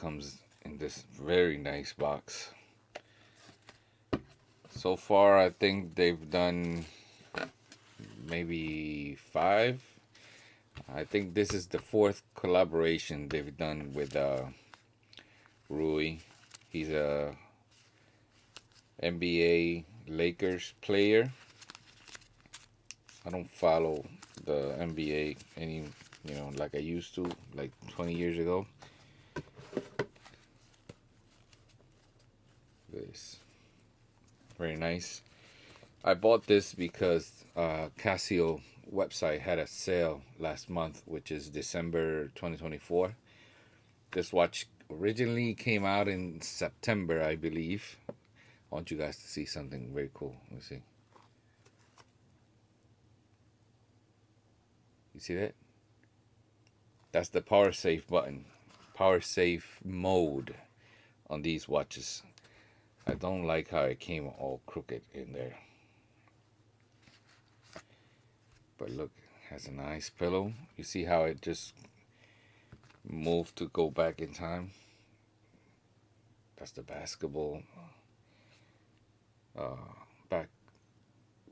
comes in this very nice box. So far, I think they've done maybe 5. I think this is the 4th collaboration they've done with Rui. He's a NBA Lakers player. I don't follow the NBA any, like I used to, like 20 years ago. This very nice. I bought this because Casio website had a sale last month, which is December 2024. This watch originally came out in September, I believe. I want you guys to see something very cool. Let me see. You see that? That's the power save button. Power save mode on these watches. I don't like how it came all crooked in there. But look, it has a nice pillow. You see how it just moved to go back in time? That's the basketball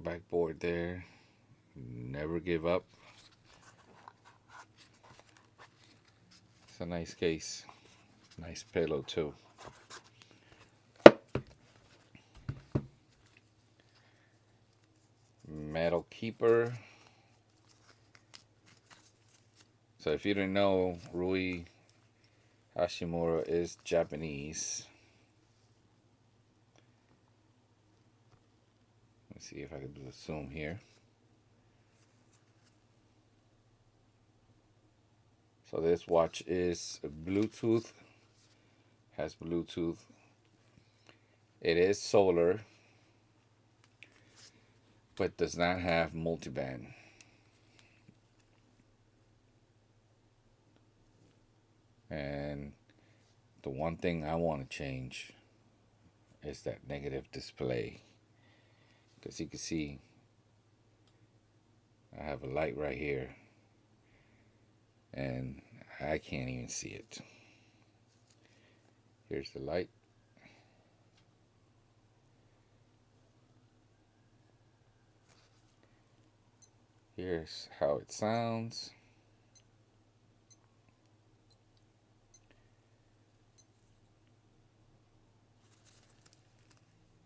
backboard there. Never give up. It's a nice case. Nice pillow too. Metal keeper. So if you didn't know, Rui Hachimura is Japanese. Let's see if I can do a zoom here. So this watch is Bluetooth. Has Bluetooth. It is solar, but does not have multiband. And the one thing I want to change is that negative display. Because you can see I have a light right here and I can't even see it. Here's the light. Here's how it sounds.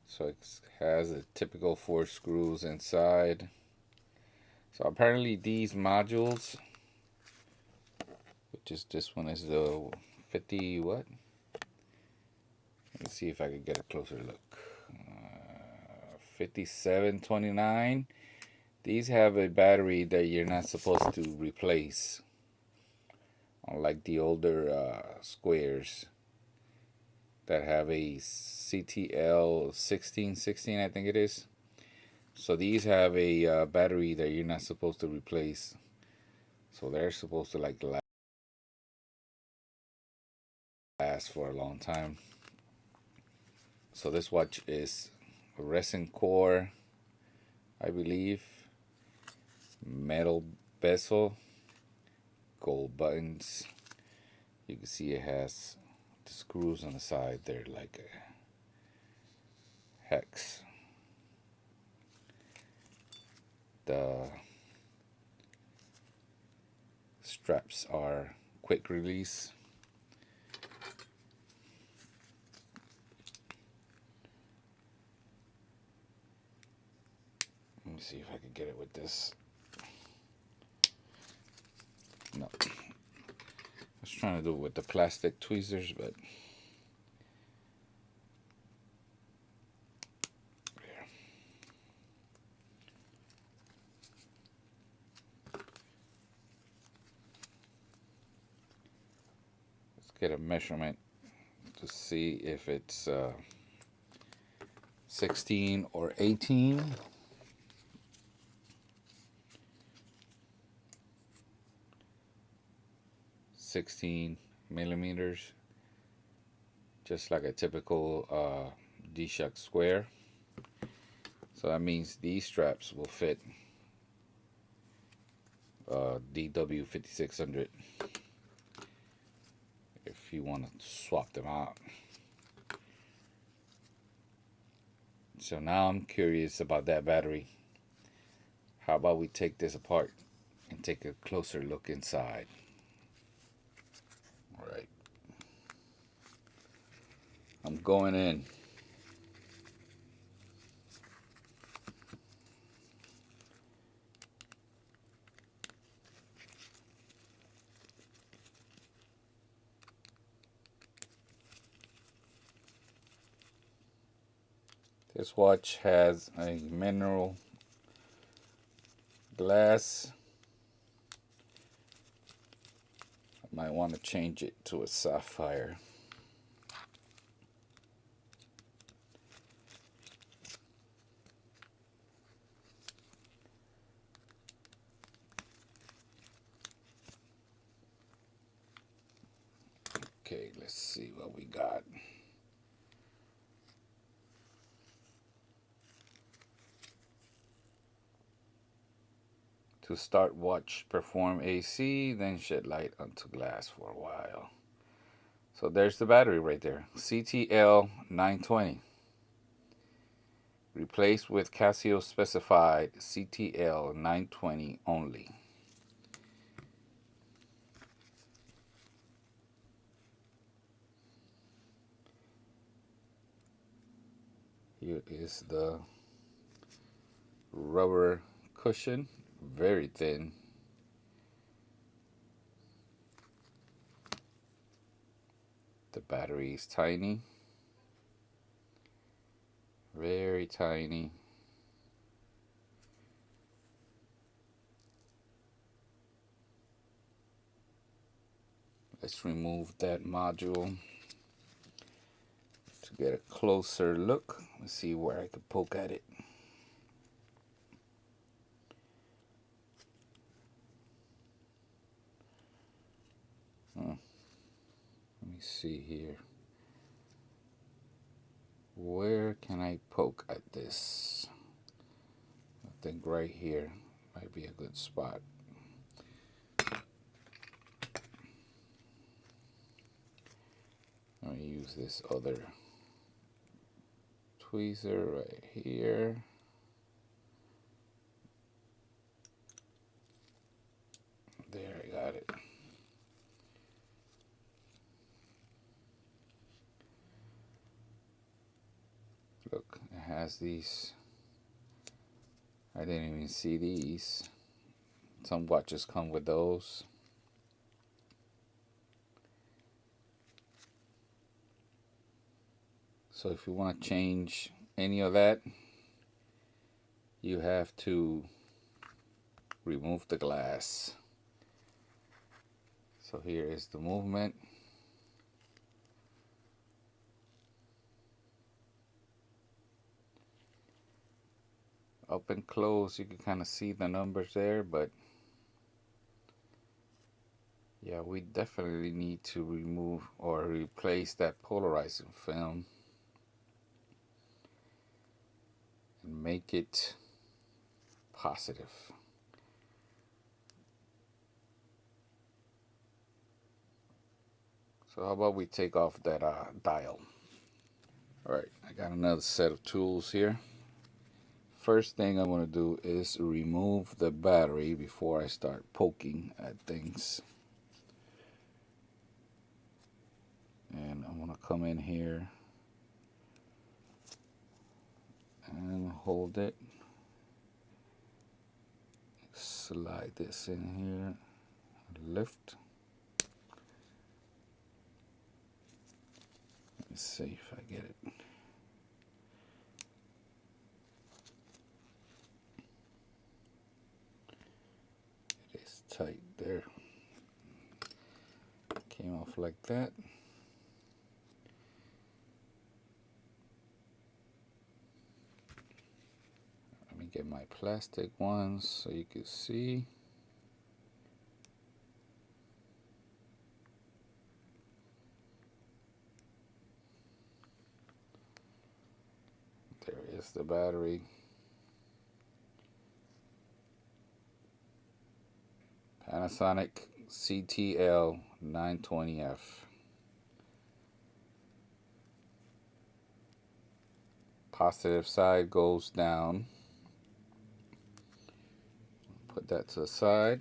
So it has a typical 4 screws inside. So apparently these modules, which is this one, is the 50 what? Let's see if I can get a closer look. 5729. These have a battery that you're not supposed to replace, unlike the older squares that have a CTL 1616, I think it is. So these have a battery that you're not supposed to replace. So they're supposed to like last for a long time. So this watch is resin core, I believe. Metal bezel, gold buttons. You can see it has the screws on the side. They're like a hex. The straps are quick release. Let me see if I can get it with this. No. I was trying to do it with the plastic tweezers, but there. Let's get a measurement to see if it's 16 or 18. 16 millimeters, just like a typical D-Shock square. So that means these straps will fit DW-5600. if you want to swap them out. So now I'm curious about that battery. How about we take this apart and take a closer look inside. All right. I'm going in. This watch has a mineral glass. I might want to change it to a sapphire. Okay, let's see what we got. To start watch, perform AC, then shed light onto glass for a while. So there's the battery right there. CTL 920. Replaced with Casio specified CTL 920 only. Here is the rubber cushion, very thin. The battery is tiny, very tiny. Let's remove that module to get a closer look. Let's see where I could poke at it. Let me see here. Where can I poke at this? I think right here might be a good spot. I'm going to use this other tweezer right here. There, I got it. Look, it has these. I didn't even see these. Some watches come with those. So if you want to change any of that, you have to remove the glass. So here is the movement. Up and close, you can kind of see the numbers there, but yeah, we definitely need to remove or replace that polarizing film and make it positive. So how about we take off that dial? Alright, I got another set of tools here. First thing I'm going to do is remove the battery before I start poking at things. And I'm going to come in here and hold it. Slide this in here. Lift. Let me see if I get it. It is tight there. Came off like that. Let me get my plastic ones so you can see. There is the battery. Panasonic CTL 920F. Positive side goes down. Put that to the side.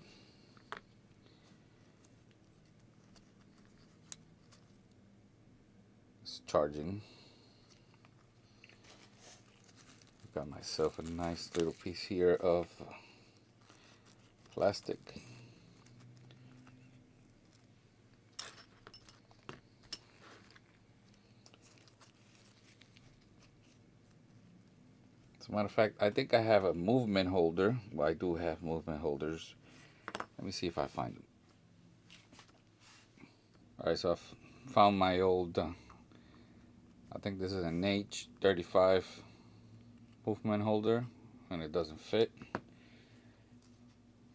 It's charging. Got myself a nice little piece here of plastic. As a matter of fact, I think I have a movement holder. Well, I do have movement holders. Let me see if I find them. Alright, so I've found my old, I think this is an H35 movement holder, and it doesn't fit.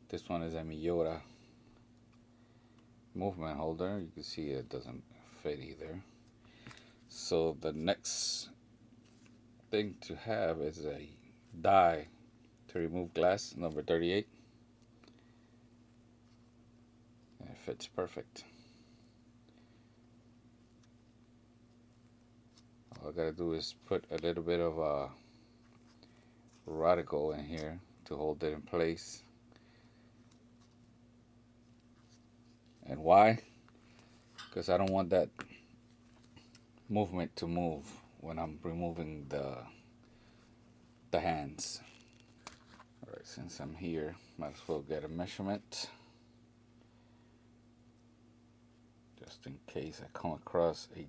This one is a Miura movement holder. You can see it doesn't fit either. So the next thing to have is a die to remove glass, number 38. And it fits perfect. All I gotta do is put a little bit of a radical in here to hold it in place. And why? Because I don't want that movement to move when I'm removing the hands. Alright, since I'm here, might as well get a measurement. Just in case I come across a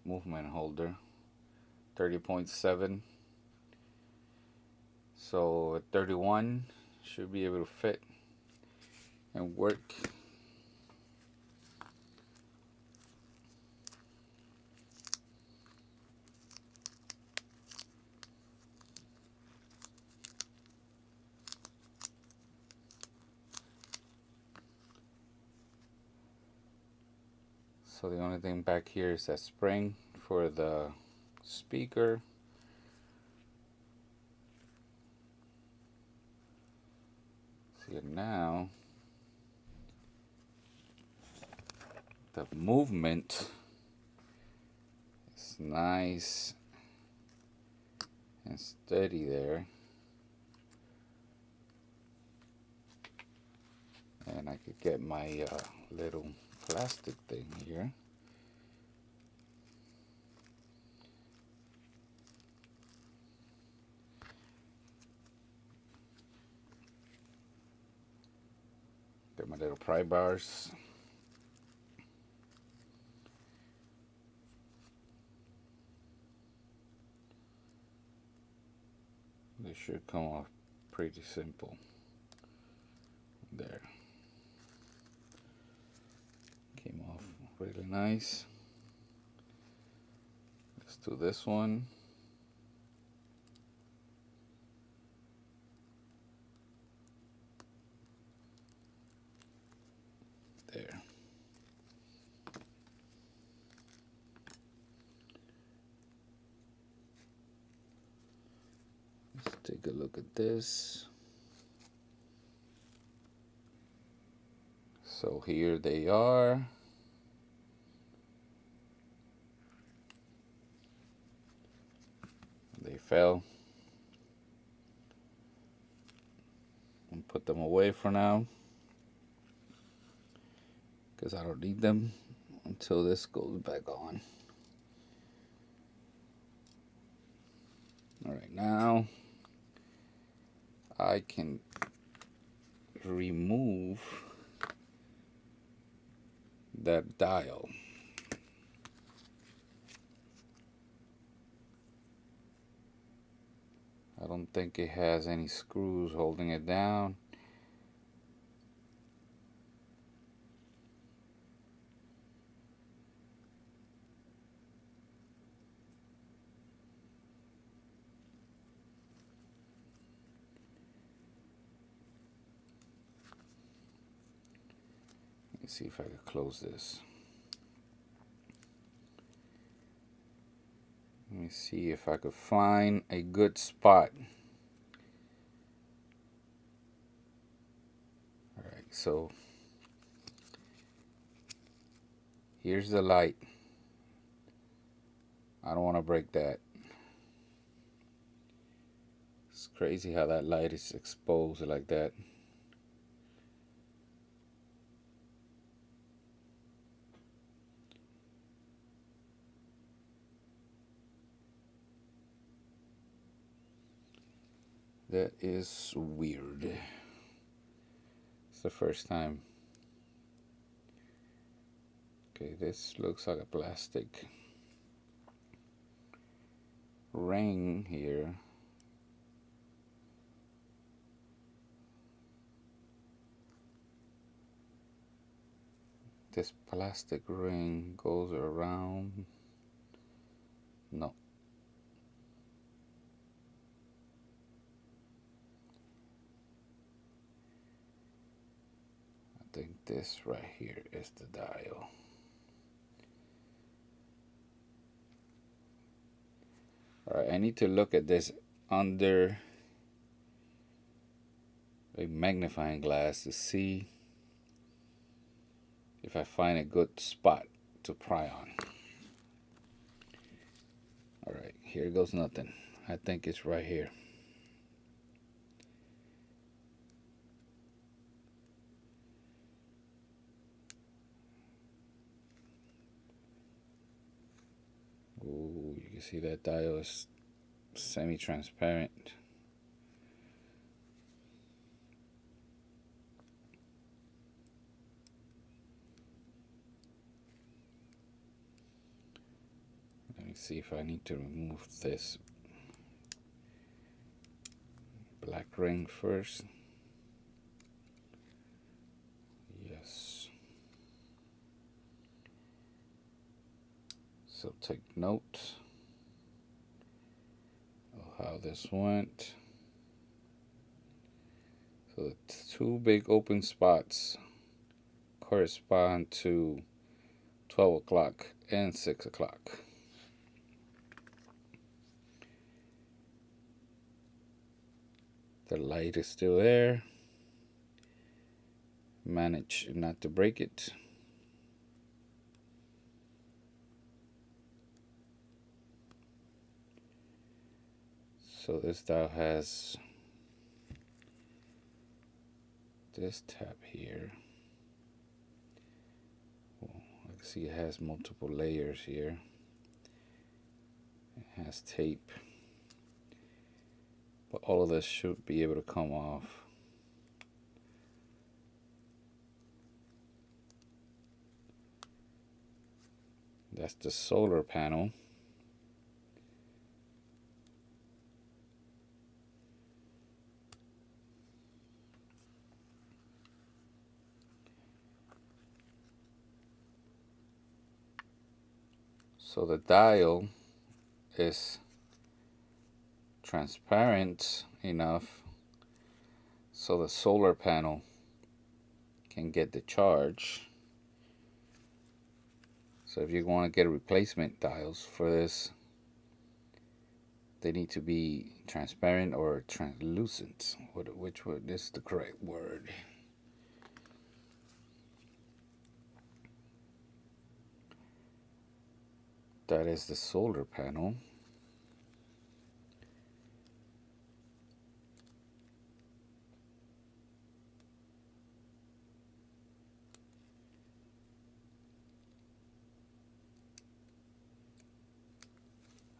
movement holder. 30.7. So at 31 should be able to fit and work. So the only thing back here is that spring for the speaker. See it now. The movement is nice and steady there. And I could get my little plastic thing here. Get my little pry bars. They should come off pretty simple. There. Came off really nice. Let's do this one. There. Let's take a look at this. So here they are. They fell. And put them away for now, because I don't need them until this goes back on. Alright, now I can remove that dial. I don't think it has any screws holding it down. Let me see if I can close this. Let me see if I could find a good spot. Alright, so here's the light. I don't want to break that. Crazy how that light is exposed like that. That is weird. It's the first time. Okay, this looks like a plastic ring here. This plastic ring goes around. No. I think this right here is the dial. Alright, I need to look at this under a magnifying glass to see if I find a good spot to pry on. Alright, here goes nothing. I think it's right here. Ooh, you can see that dial is semi-transparent. Let me see if I need to remove this black ring first. Yes. So take note of how this went. So the two big open spots correspond to 12 o'clock and 6 o'clock. The light is still there. Manage not to break it. So this dial has this tab here. Well, I can see it has multiple layers here. It has tape. But all of this should be able to come off. That's the solar panel. So the dial is transparent enough so the solar panel can get the charge. So if you want to get replacement dials for this, they need to be transparent or translucent. Which one is the correct word? That is the solar panel.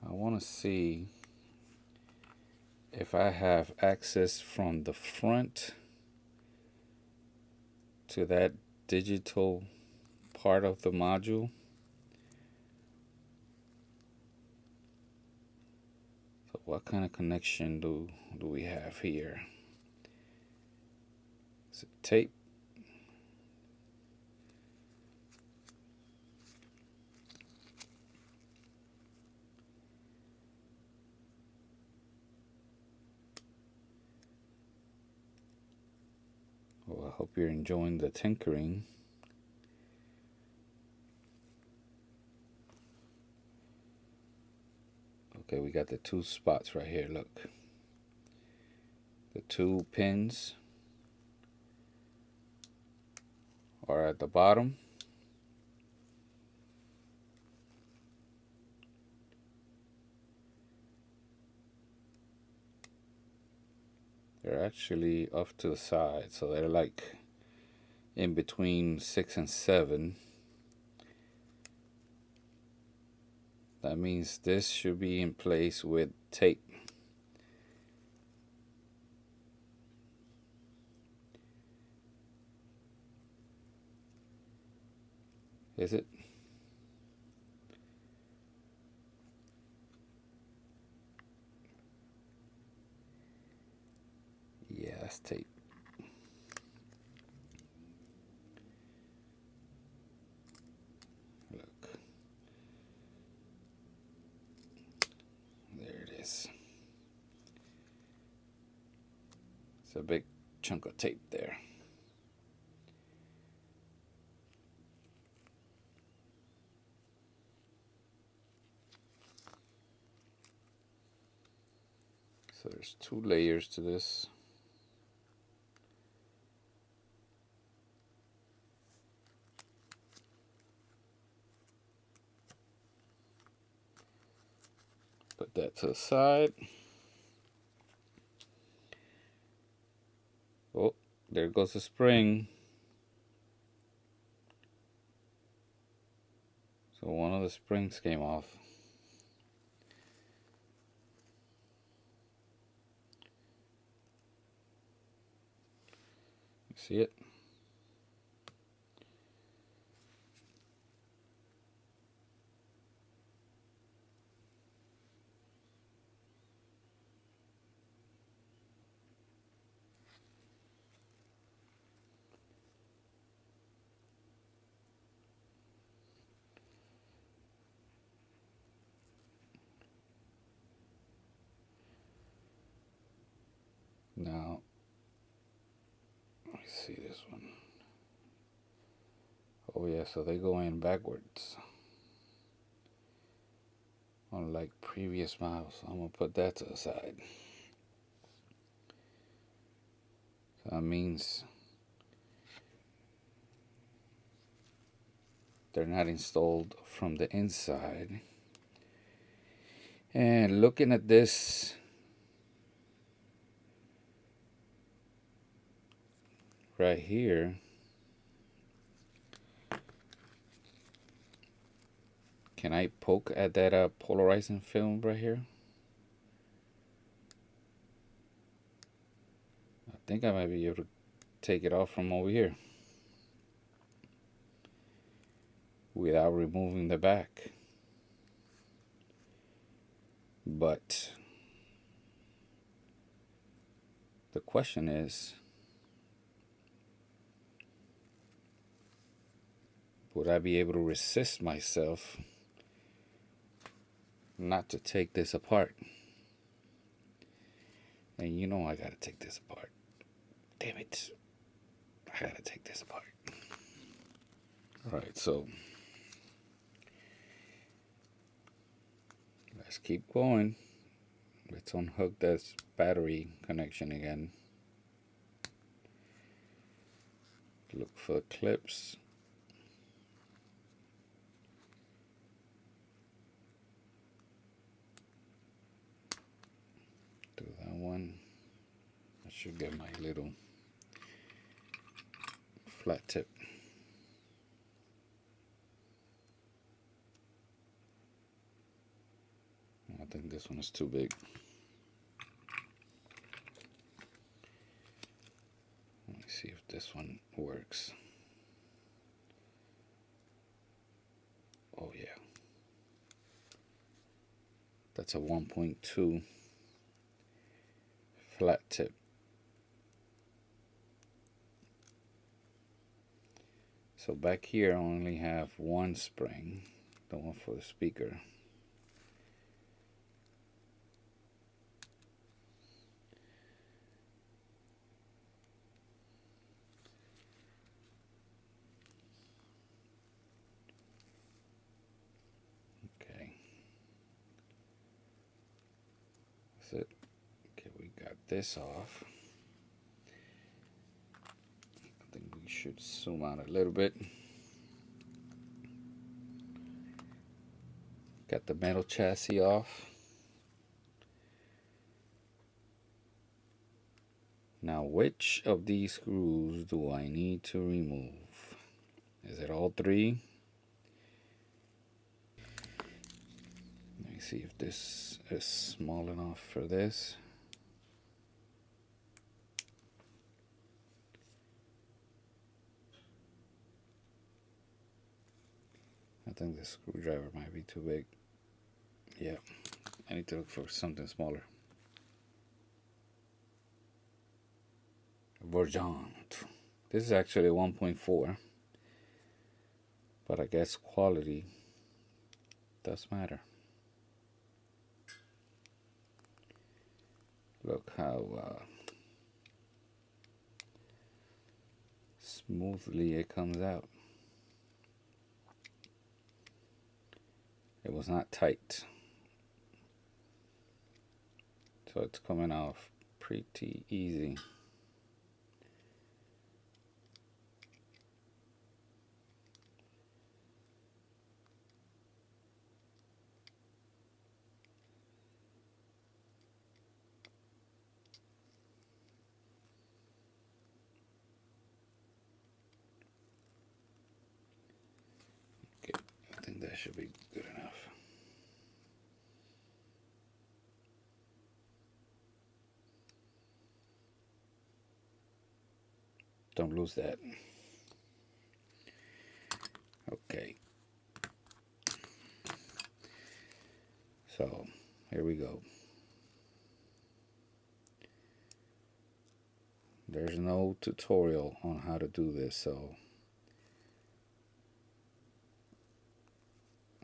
I want to see if I have access from the front to that digital part of the module. So what kind of connection do we have here? Is it tape? Well, I hope you're enjoying the tinkering. Okay, we got the two spots right here, look. The two pins are at the bottom. They're actually off to the side, so they're like in between 6 and 7. That means this should be in place with tape. Is it? Yeah, that's tape. Look. There it is. It's a big chunk of tape there. So there's 2 layers to this. Put that to the side. Oh, there goes the spring. So one of the springs came off. You see it? Now, let me see this one. Oh yeah, so they go in backwards. Unlike previous models, I'm gonna put that to the side. So that means they're not installed from the inside. And looking at this, right here, can I poke at that polarizing film right here? I think I might be able to take it off from over here without removing the back. But the question is, would I be able to resist myself not to take this apart? And you know I gotta take this apart. Damn it. I gotta take this apart. Alright, so let's keep going. Let's unhook this battery connection again. Look for the clips. Do that one. I should get my little flat tip. I think this one is too big. Let me see if this one works. Oh yeah. That's a 1.2 flat tip. So back here I only have one spring, the one for the speaker. Okay. That's it. Okay, we got this off. I think we should zoom out a little bit. Got the metal chassis off. Now, which of these screws do I need to remove? Is it all three? Let me see if this is small enough for this. I think the screwdriver might be too big. Yeah, I need to look for something smaller. Vergent. This is actually 1.4, but I guess quality does matter. Look how smoothly it comes out. It was not tight, so it's coming off pretty easy. Okay, I think that should be good enough. Don't lose that. Okay. So, here we go. There's no tutorial on how to do this, so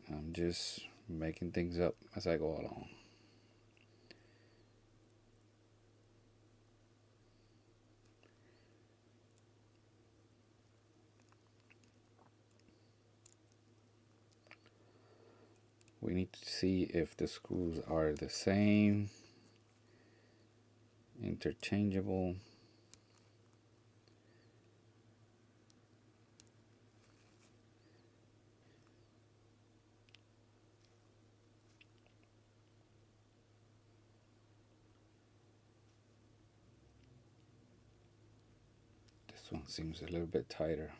I'm just making things up as I go along. We need to see if the screws are the same, interchangeable. This one seems a little bit tighter.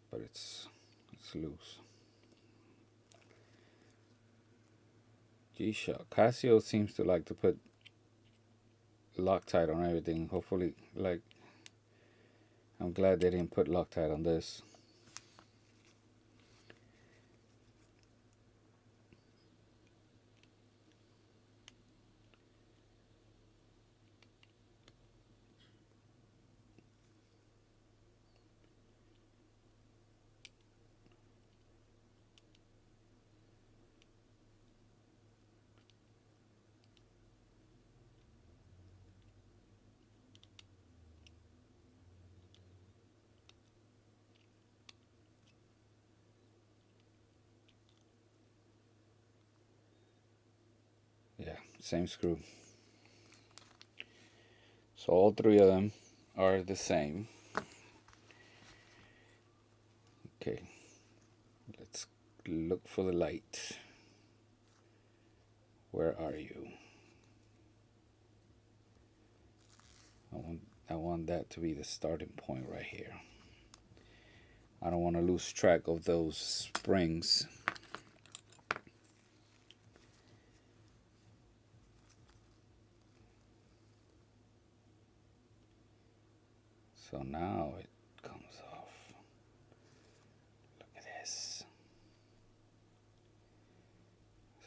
But it's loose. G-Shock. Casio seems to like to put Loctite on everything. Hopefully, like, I'm glad they didn't put Loctite on this. Yeah, same screw. So all three of them are the same. Okay, let's look for the light. Where are you? I want that to be the starting point right here. I don't want to lose track of those springs. So now it comes off. Look at this.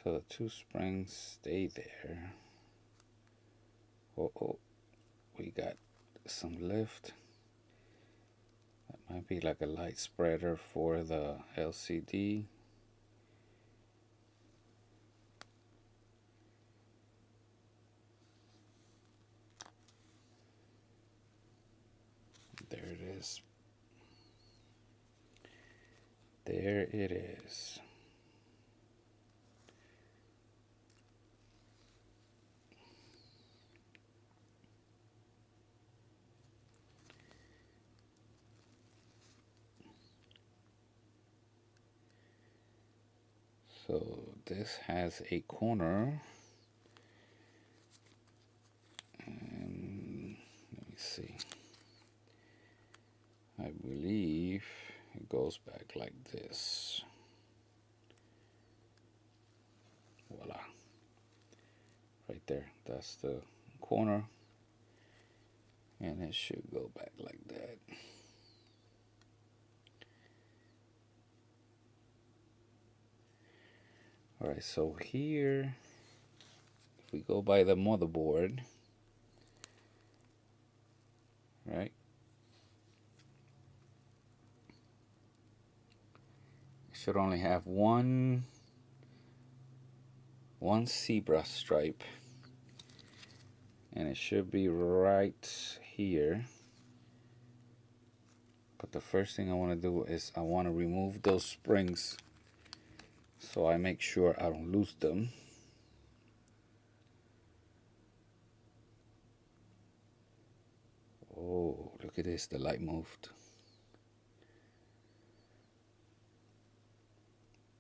So the two springs stay there. Oh, we got some lift. That might be like a light spreader for the LCD. There it is. There it is. So this has a corner, and let me see, I believe it goes back like this. Voila, right there, that's the corner, and it should go back like that. Alright, so here, if we go by the motherboard, right, it should only have one zebra stripe, and it should be right here. But the first thing I want to do is I want to remove those springs so I make sure I don't lose them. Oh, look at this, the light moved.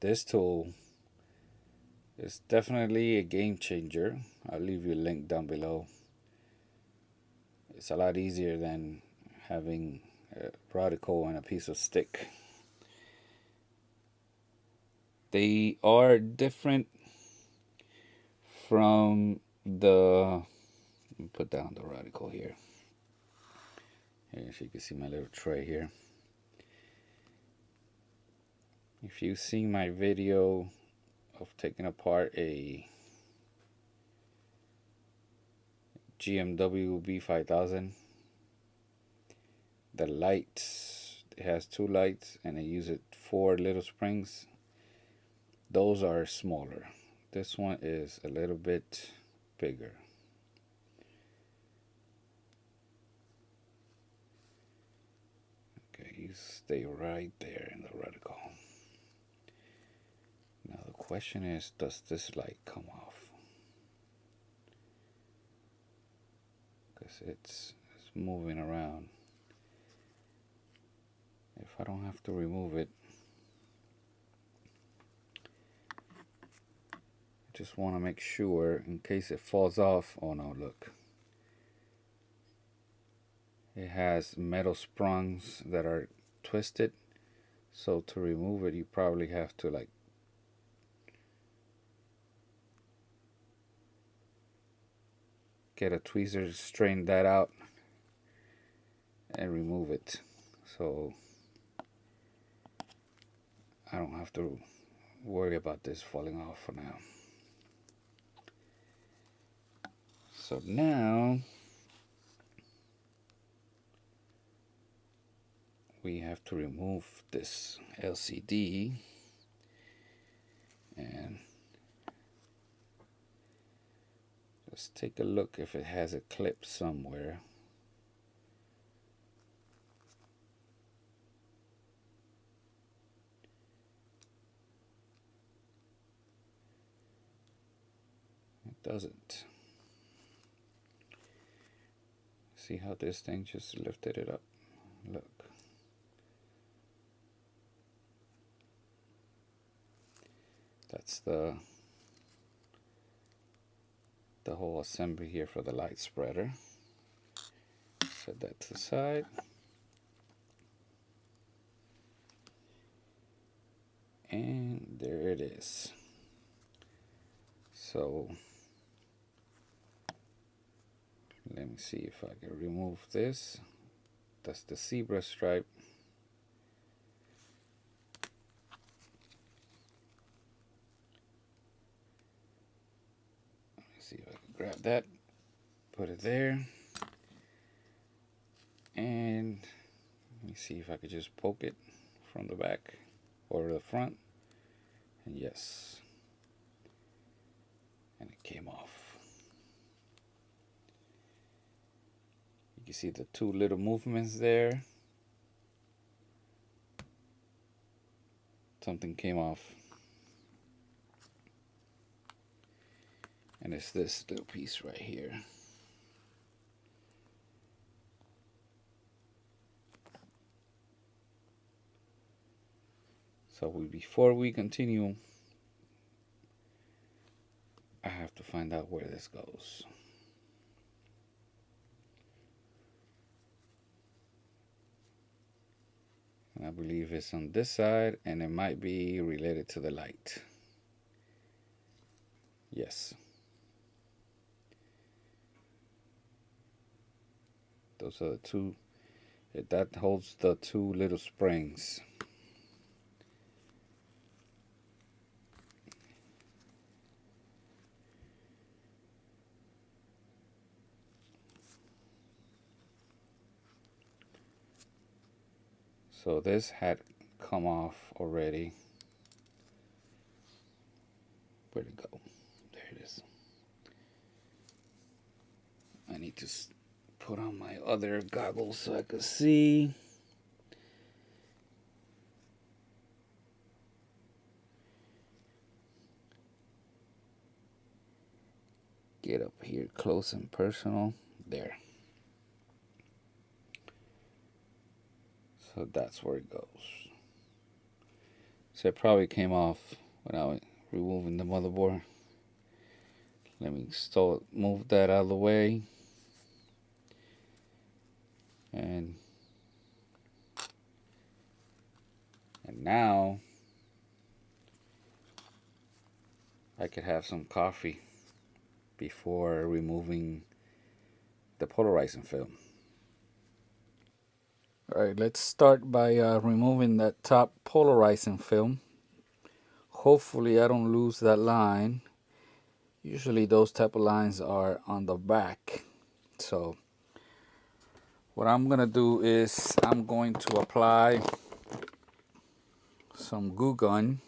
This tool is definitely a game changer. I'll leave you a link down below. It's a lot easier than having a radical and a piece of stick. They are different from the, let me put down the radical here. Here, so you can see my little tray here. If you've seen my video of taking apart a GBM-2100, the lights, it has two lights and it uses 4 little springs. Those are smaller. This one is a little bit bigger. Okay, you stay right there in the reticle. Now the question is, does this light come off? Because it's moving around. If I don't have to remove it, I just want to make sure in case it falls off. Oh no, look. It has metal springs that are twisted. So to remove it, you probably have to like get a tweezer, straighten that out, and remove it. So I don't have to worry about this falling off for now. So now we have to remove this LCD, and let's take a look if it has a clip somewhere. It doesn't. See how this thing just lifted it up? Look. That's the whole assembly here for the light spreader. Set that to the side. And there it is. So let me see if I can remove this. That's the zebra stripe. Let me see if I can grab that, put it there, and let me see if I could just poke it from the back or the front, and yes, and it came off. You can see the 2 little movements there. Something came off. And it's this little piece right here. So before we continue, I have to find out where this goes. And I believe it's on this side, and it might be related to the light. Yes. Those are the two. That holds the two little springs. So this had come off already. Where'd it go? There it is. I need to put on my other goggles so I can see. Get up here close and personal. There. So that's where it goes. So it probably came off when I was removing the motherboard. Let me move that out of the way. And now I could have some coffee before removing the polarizing film. Alright, let's start by removing that top polarizing film. Hopefully I don't lose that line. Usually those type of lines are on the back. So what I'm going to do is I'm going to apply some glue gun.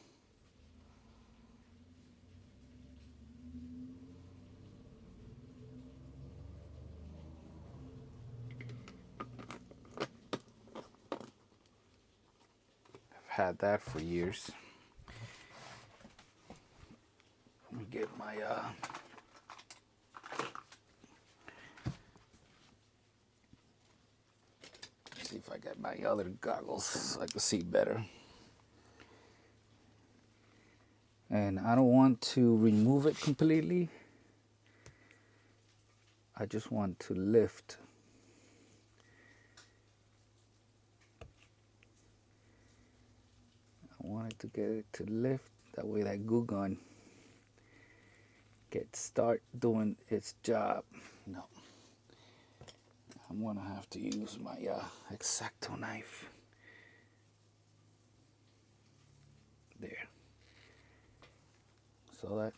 I've had that for years. Let me get my see if I get my other goggles so I can see better. And I don't want to remove it completely. I just want to lift. I wanted to get it to lift. That way that glue gun start doing its job. No. I'm gonna have to use my X-Acto knife. There. So that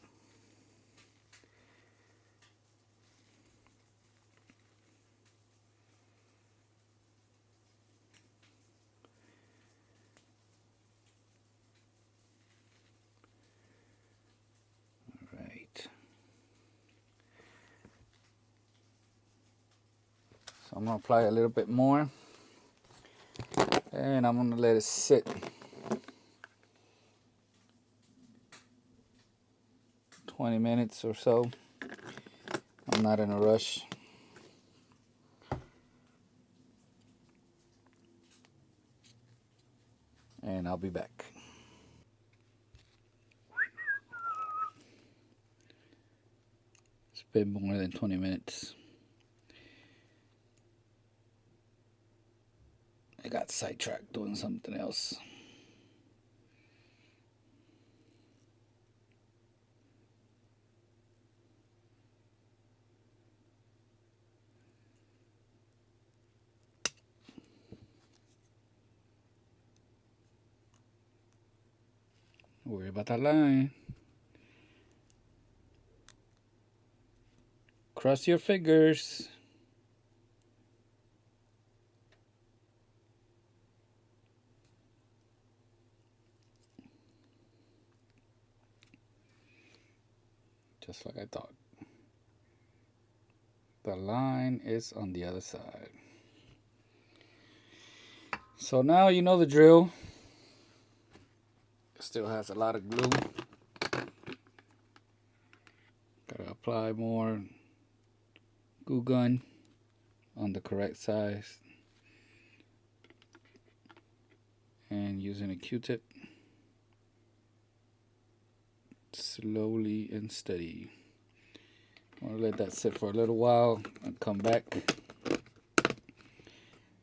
so I'm going to apply a little bit more, and I'm going to let it sit. "20 minutes or so. I'm not in a rush. And I'll be back. It's been more than 20 minutes. I got sidetracked doing something else. Don't worry about that line. Cross your fingers. Just like I thought. The line is on the other side. So now you know the drill. It still has a lot of glue. Gotta apply more glue gun on the correct size. And using a Q-tip. Slowly and steady. I'm gonna let that sit for a little while and come back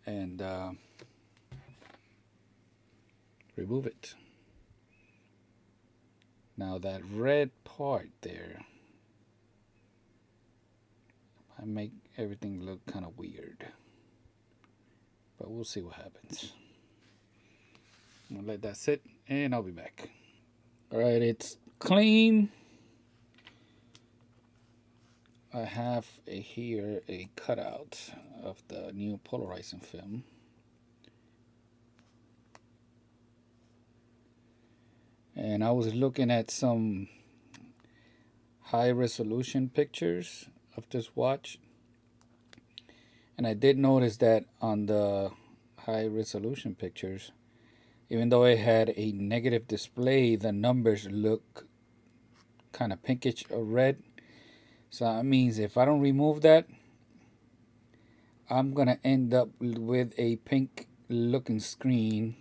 and remove it. Now that red part there, I make everything look kind of weird, but we'll see what happens. I'm gonna let that sit and I'll be back. All right, it's clean. I have here a cutout of the new polarizing film. And I was looking at some high resolution pictures of this watch. And I did notice that on the high resolution pictures, even though it had a negative display, the numbers look kind of pinkish or red. So that means if I don't remove that, I'm going to end up with a pink looking screen,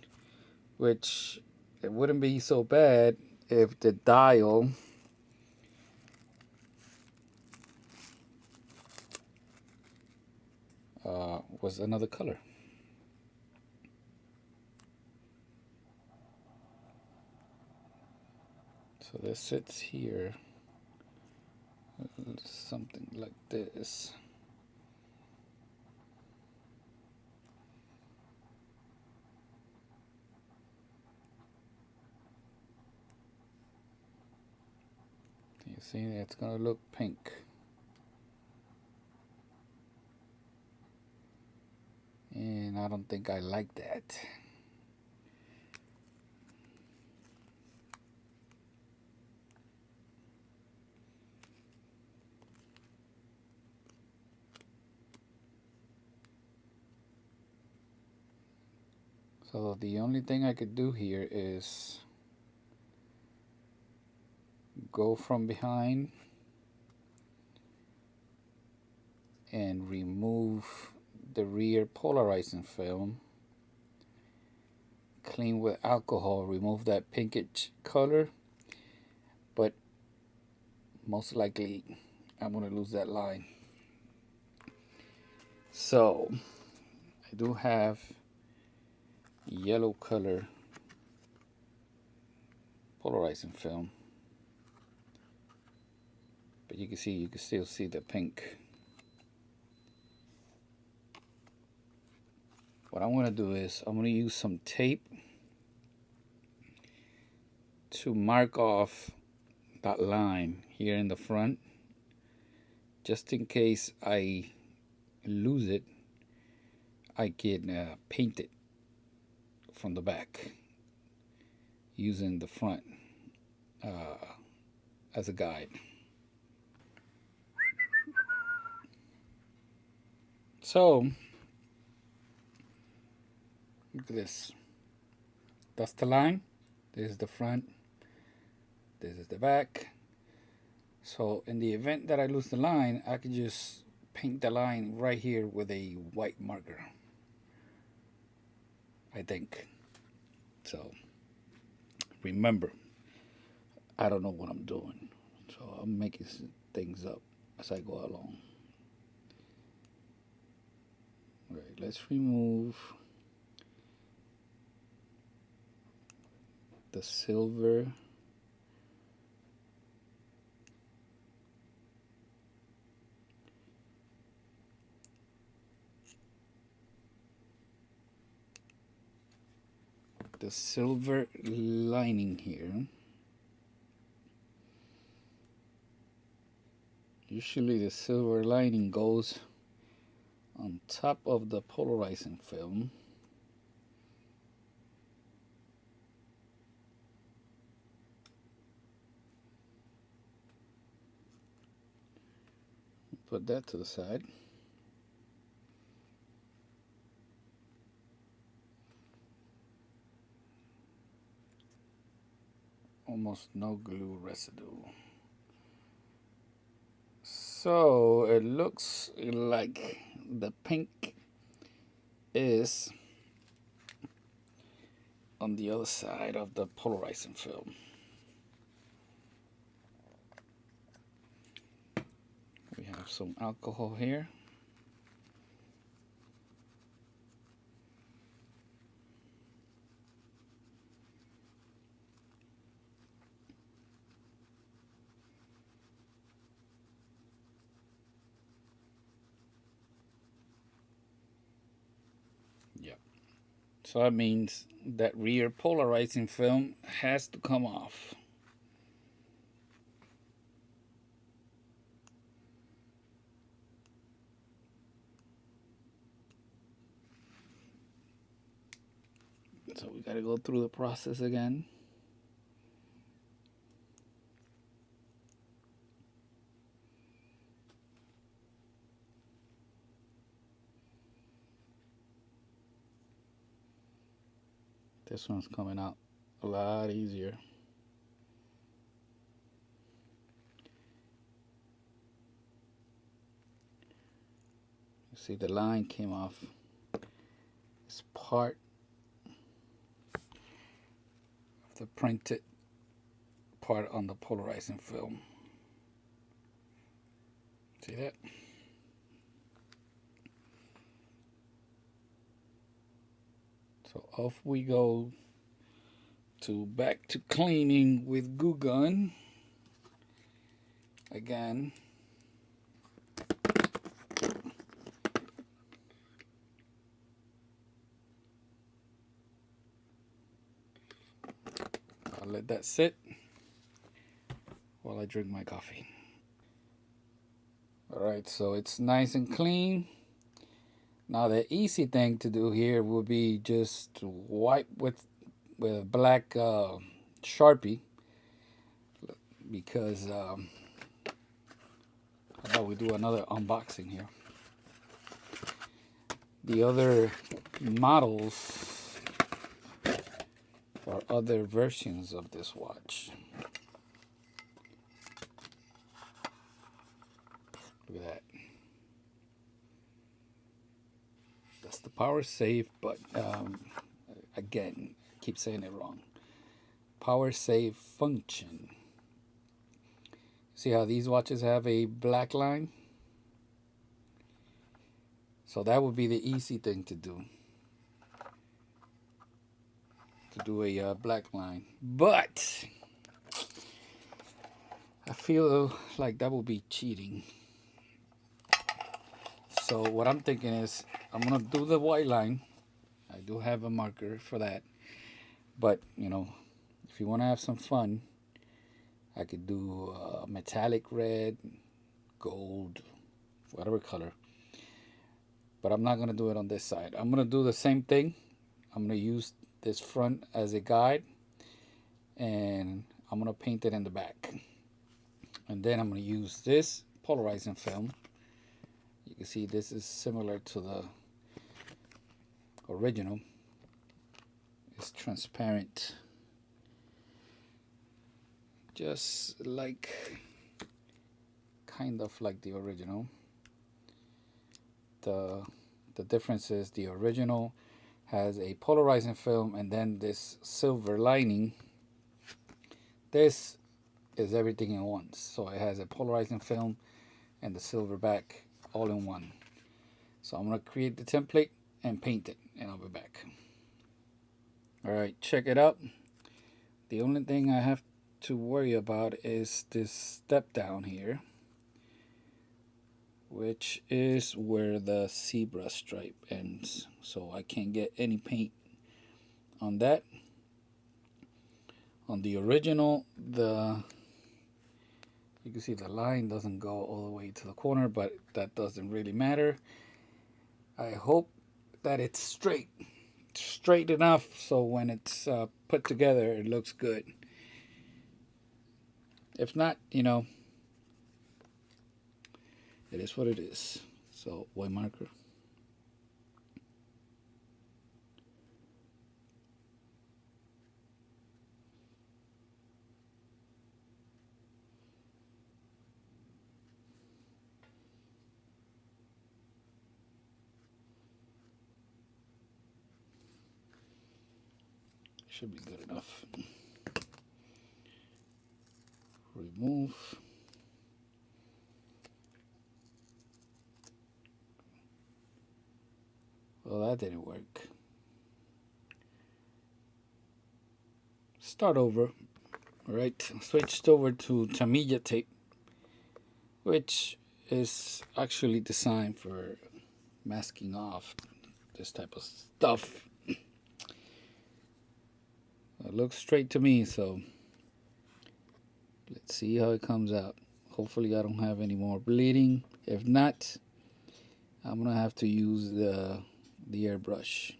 which it wouldn't be so bad if the dial was another color. So this sits here, something like this. You see, it's gonna look pink. And I don't think I like that. So the only thing I could do here is go from behind and remove the rear polarizing film, clean with alcohol, remove that pinkish color, but most likely I'm going to lose that line. So I do have yellow color polarizing film, but you can still see the pink. What I'm going to do is I'm going to use some tape to mark off that line here in the front, just in case I lose it. I can paint it from the back using the front as a guide. So look at this. That's the line. This is the front. This is the back. So in the event that I lose the line, I can just paint the line right here with a white marker, I think. So remember, I don't know what I'm doing. So I'm making things up as I go along. All right, let's remove the silver. The silver lining here. Usually the silver lining goes on top of the polarizing film. Put that to the side. Almost no glue residue. So it looks like the pink is on the other side of the polarizing film. have some alcohol here. Yep. So that means that rear polarizing film has to come off. So we gotta go through the process again. This one's coming out a lot easier. You see the line came off. It's part of the printed part on the polarizing film. See that? So off we go to back to cleaning with Goo Gun again. I'll let that sit while I drink my coffee. Alright, so it's nice and clean. Now the easy thing to do here would be just to wipe with a black Sharpie, because how about we do another unboxing here. The other models or other versions of this watch. Look at that. That's the power save, but again, I keep saying it wrong. Power save function. See how these watches have a black line? So that would be the easy thing to do. To do a black line. But I feel like that would be cheating. So what I'm thinking is I'm going to do the white line. I do have a marker for that. But, you know, if you want to have some fun, I could do metallic red, gold, whatever color. But I'm not going to do it on this side. I'm going to do the same thing. I'm going to use this front as a guide. And I'm going to paint it in the back. And then I'm going to use this polarizing film. You can see this is similar to the original. It's transparent, just like, kind of like the original. The difference is the original has a polarizing film and then this silver lining. This is everything in one. So it has a polarizing film and the silver back all in one. So I'm going to create the template and paint it, and I'll be back. Alright, check it out. The only thing I have to worry about is this step down here, which is where the zebra stripe ends. So I can't get any paint on that. On the original, you can see the line doesn't go all the way to the corner, but that doesn't really matter. I hope that it's straight enough so when it's put together it looks good. If not, you know, it is what it is. So white marker. Should be good enough. Remove. So that didn't work. Start over. All right, switched over to Tamiya tape, which is actually designed for masking off this type of stuff. It looks straight to me, so let's see how it comes out. Hopefully I don't have any more bleeding. If not, I'm gonna have to use the airbrush.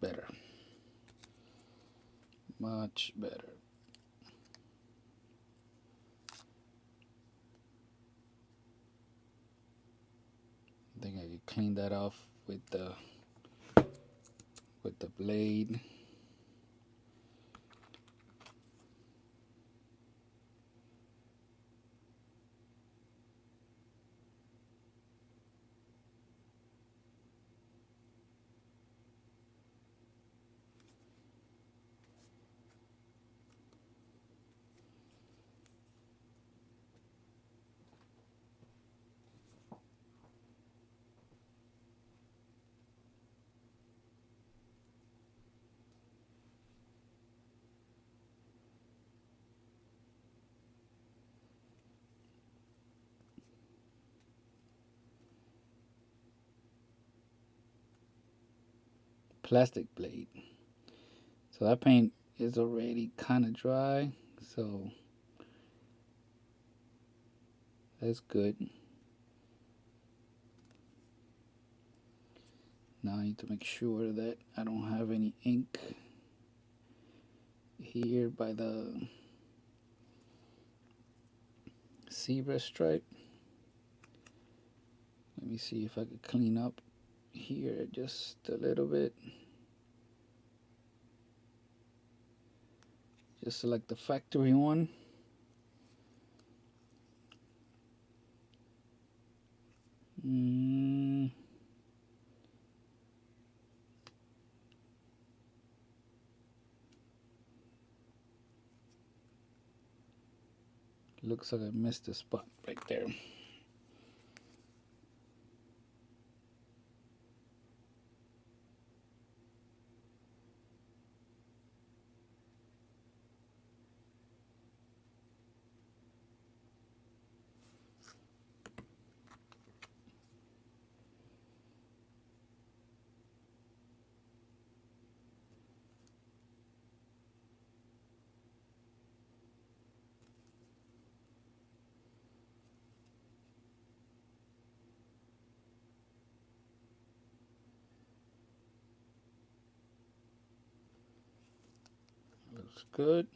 Better. Much better. I think I could clean that off with the blade. Plastic blade. So that paint is already kind of dry, so that's good. Now I need to make sure that I don't have any ink here by the zebra stripe. Let me see if I could clean up here just a little bit. Just select the factory one. Looks like I missed a spot right there. Looks good.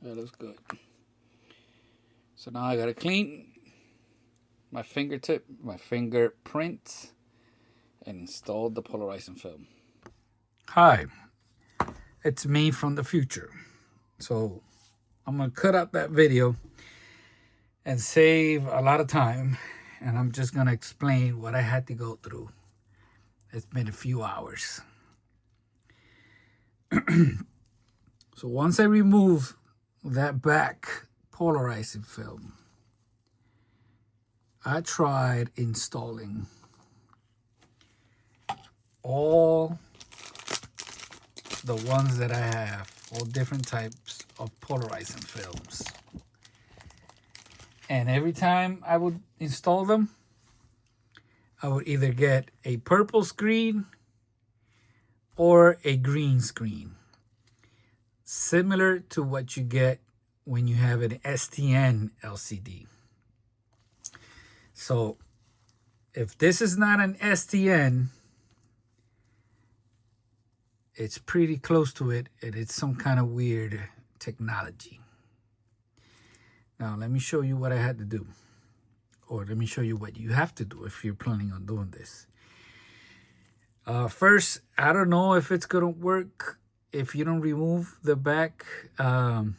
That looks good. So now I gotta clean my fingertip, my fingerprint, and install the polarizing film. Hi, it's me from the future. So I'm gonna cut out that video and save a lot of time, and I'm just gonna explain what I had to go through. It's been a few hours. So once I remove that back polarizing film, I tried installing all the ones that I have, all different types of polarizing films. And every time I would install them, I would either get a purple screen or a green screen, similar to what you get when you have an STN LCD. So if this is not an STN, it's pretty close to it, and it's some kind of weird technology. Now let me show you what I had to do. or let me show you what you have to do if you're planning on doing this. First, I don't know if it's gonna work if you don't remove the back mirror,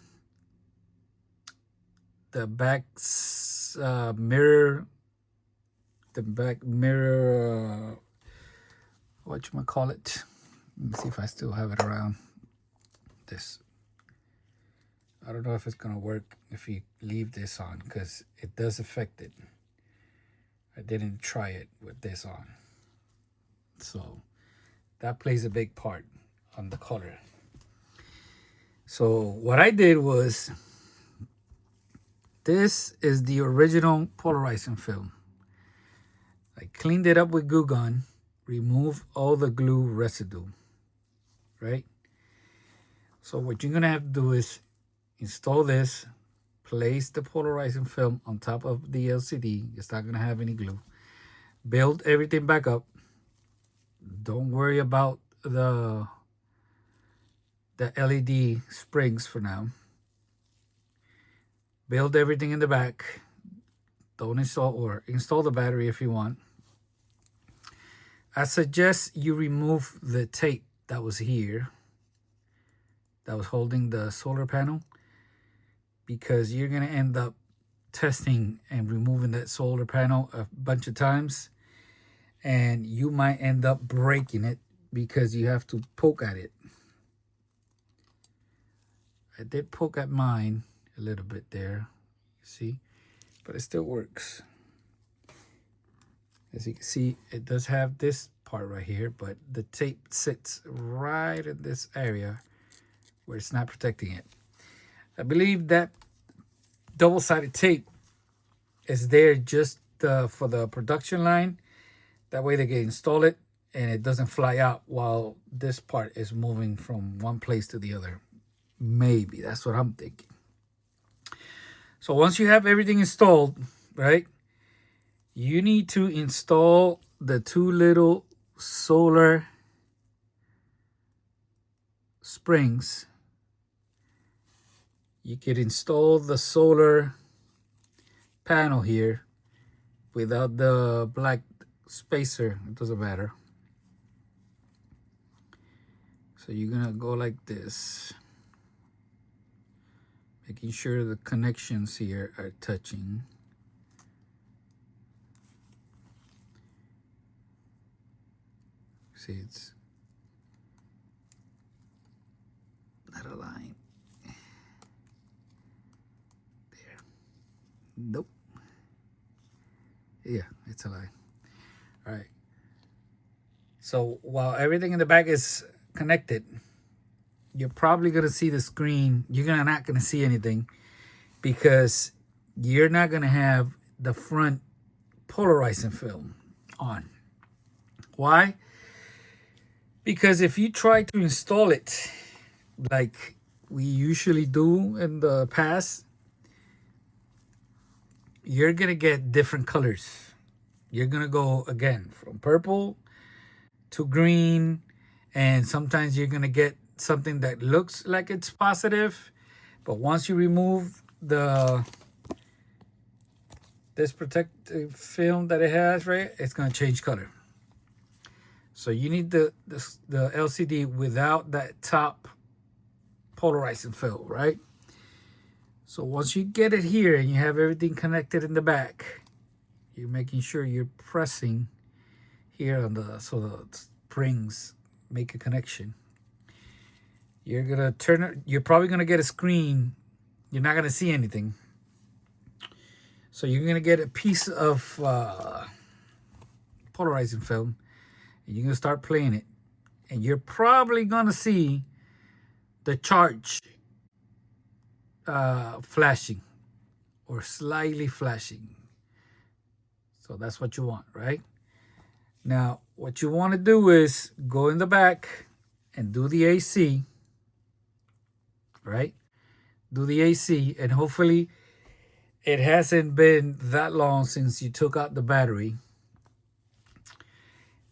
the back mirror, whatchamacallit. Let me see if I still have it around. This, I don't know if it's gonna work if you leave this on, because it does affect it. I didn't try it with this on, so that plays a big part on the color. So what I did was, this is the original polarizing film. I cleaned it up with glue gun, remove all the glue residue, right? So what you're gonna have to do is install this, place the polarizing film on top of the LCD. It's not gonna have any glue. Build everything back up. Don't worry about the LED springs for now. Build everything in the back. Don't install, or install the battery if you want. I suggest you remove the tape that was here, that was holding the solar panel, because you're going to end up testing and removing that solar panel a bunch of times, and you might end up breaking it because you have to poke at it. I did poke at mine a little bit there, you see, but it still works. As you can see, it does have this part right here, but the tape sits right in this area where it's not protecting it. I believe that double-sided tape is there just for the production line. That way they can install it and it doesn't fly out while this part is moving from one place to the other. Maybe, that's what I'm thinking. So once you have everything installed, right, you need to install the two little solar springs. You could install the solar panel here without the black spacer. It doesn't matter. So you're gonna go like this, making sure the connections here are touching. See, it's not aligned. There. Nope. Yeah, it's aligned. All right. So while everything in the back is connected, you're probably going to see the screen. You're not going to see anything because you're not going to have the front polarizing film on. Why? Because if you try to install it like we usually do in the past, you're going to get different colors. You're going to go, again, from purple to green, and sometimes you're going to get something that looks like it's positive, but once you remove this protective film that it has, right, it's going to change color. So you need the LCD without that top polarizing film, right? So once you get it here and you have everything connected in the back, you're making sure you're pressing here on so the springs make a connection. You're gonna turn it. You're probably gonna get a screen. You're not gonna see anything. So you're gonna get a piece of polarizing film, and you're gonna start playing it, and you're probably gonna see the charge flashing or slightly flashing. So that's what you want, right? Now, what you want to do is go in the back and do the AC, right? Do the AC, and hopefully it hasn't been that long since you took out the battery.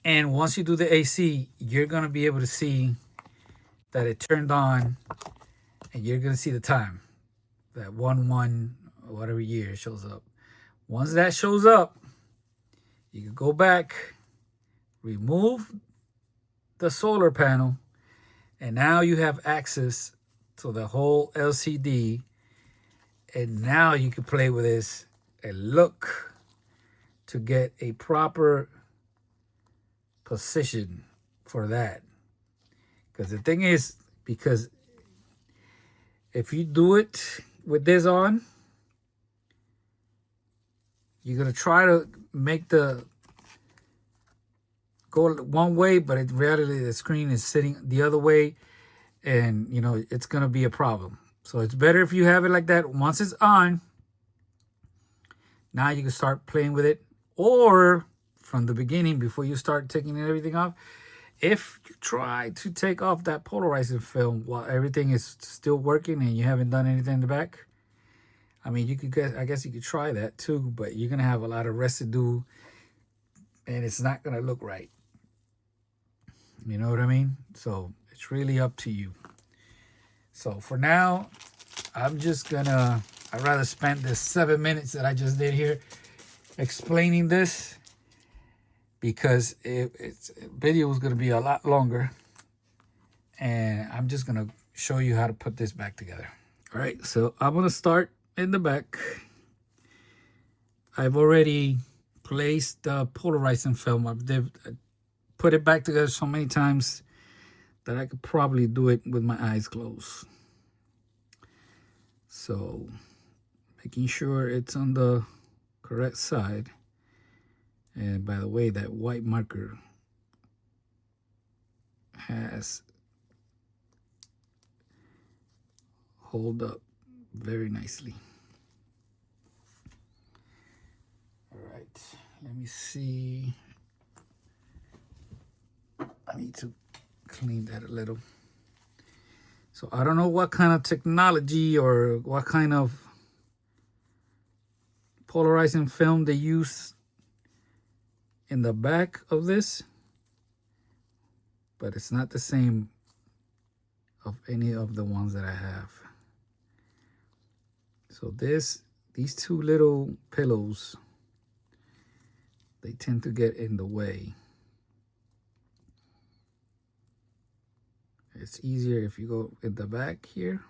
And once you do the AC, you're going to be able to see that it turned on, and you're going to see the time, that 1-1, whatever year it shows up, Once that shows up, you can go back, remove the solar panel, and now you have access to the whole LCD. And now you can play with this and look to get a proper position for that. Because the thing is, because if you do it with this on, you're going to try to make the go one way, but in reality, the screen is sitting the other way. And, you know, it's going to be a problem. So it's better if you have it like that. Once it's on, now you can start playing with it. Or from the beginning, before you start taking everything off, if you try to take off that polarizing film while everything is still working and you haven't done anything in the back, I mean, you could I guess you could try that too, but you're going to have a lot of residue and it's not going to look right. You know what I mean? So it's really up to you. So for now, I'm just gonna, I'd rather spend the 7 minutes that I just did here explaining this, because it's video is gonna be a lot longer, and I'm just gonna show you how to put this back together. All right, so I'm gonna start in the back. I've already placed the polarizing film. I've put it back together so many times that I could probably do it with my eyes closed. So making sure it's on the correct side. And by the way, that white marker has hold up very nicely. All right, let me see. I need to clean that a little. So I don't know what kind of technology or what kind of polarizing film they use in the back of this, but it's not the same of any of the ones that I have. So these two little pillows, they tend to get in the way. It's easier if you go in the back here,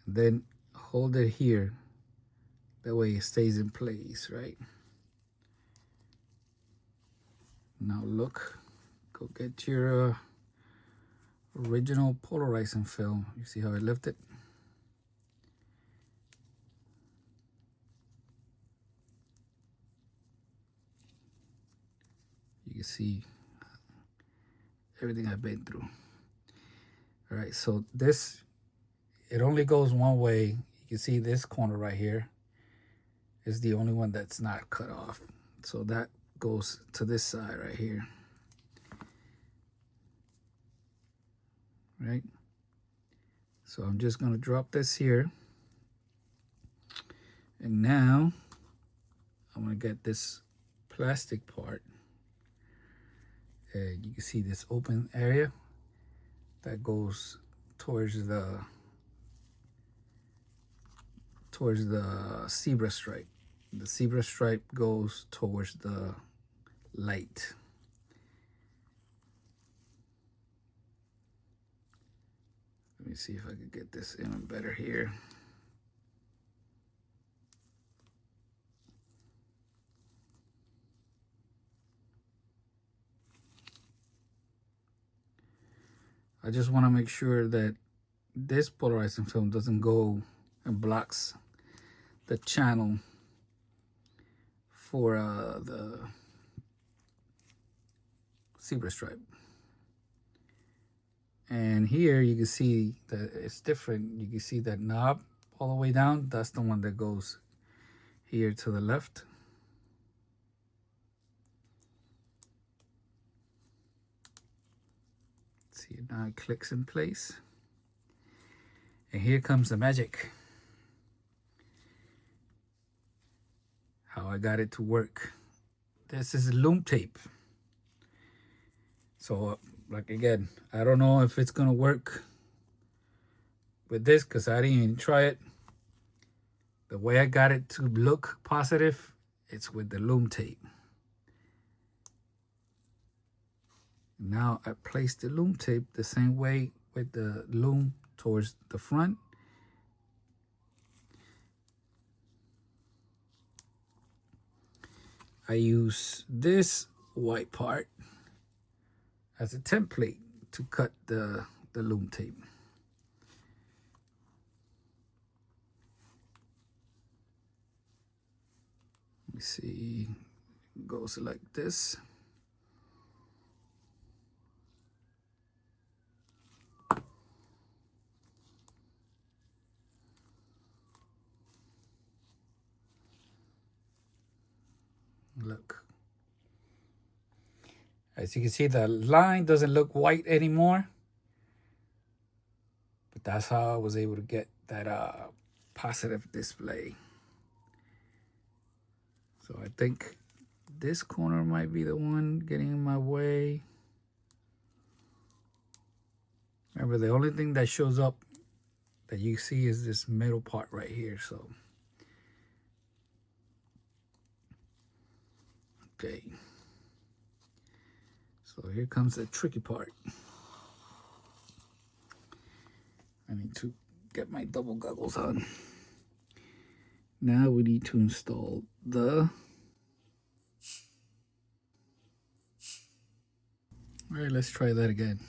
then hold it here. That way it stays in place, right? Now look, go get your original polarizing film. You see how I lifted? You can see everything I've been through. All right, so this, it only goes one way. You can see this corner right here is the only one that's not cut off. So that goes to this side right here. Right? So I'm just gonna drop this here. And now I'm gonna get this plastic part. You can see this open area that goes towards the zebra stripe. The zebra stripe goes towards the light. Let me see if I can get this even better here. I just want to make sure that this polarizing film doesn't go and blocks the channel for the zebra stripe. And here you can see that it's different. You can see that knob all the way down. That's the one that goes here to the left. See, now it clicks in place. And here comes the magic. How I got it to work. This is Lume tape. So, like again, I don't know if it's gonna work with this because I didn't even try it. the way I got it to look positive, it's with the Lume tape. Now I place the Lume tape the same way with the Lume towards the front. I use this white part as a template to cut the Lume tape. Let me see, it goes like this. Look. As you can see, the line doesn't look white anymore. But that's how I was able to get that positive display. So I think this corner might be the one getting in my way. Remember, the only thing that shows up that you see is this middle part right here. So, okay. So here comes the tricky part. I need to get my double goggles on. Now we need to install the... All right, let's try that again.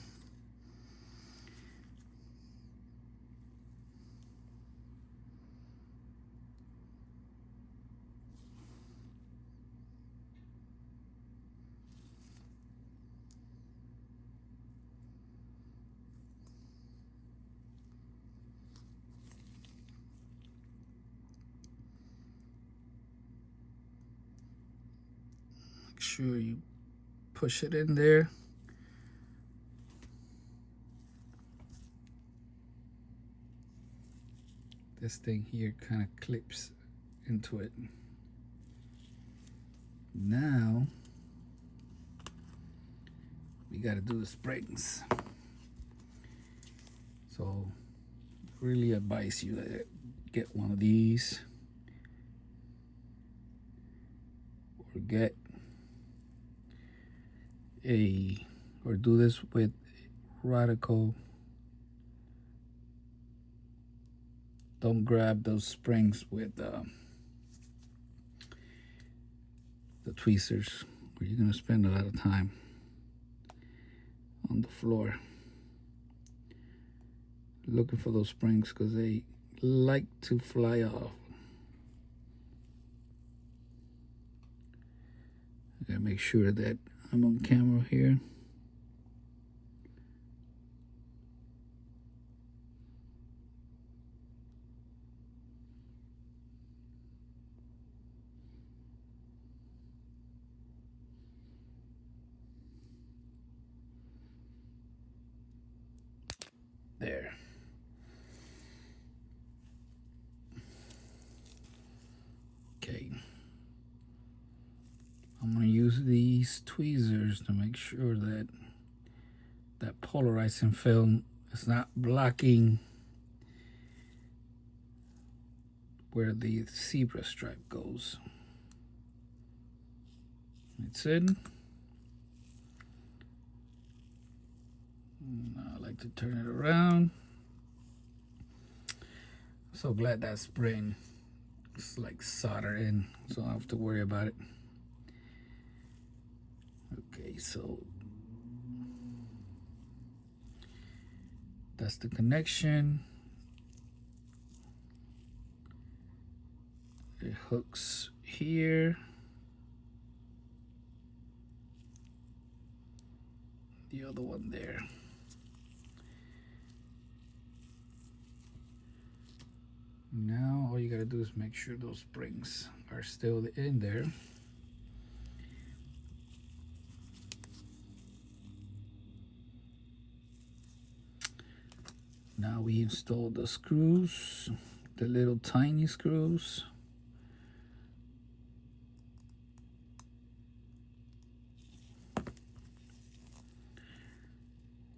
Make sure you push it in there. This thing here kind of clips into it. Now we got to do the springs. So really advise you to get one of these, or get or do this with Radical. Don't grab those springs with the tweezers, or you're gonna spend a lot of time on the floor looking for those springs, because they like to fly off. I gotta make sure that I'm on camera here. There. Okay. I'm going to use these tweezers to make sure that that polarizing film is not blocking where the zebra stripe goes. It's in. Now I like to turn it around. So glad that spring is like soldered in, so I don't have to worry about it. Okay, so that's the connection. It hooks here. The other one there. Now all you gotta do is make sure those springs are still in there. Now we install the screws, the little tiny screws.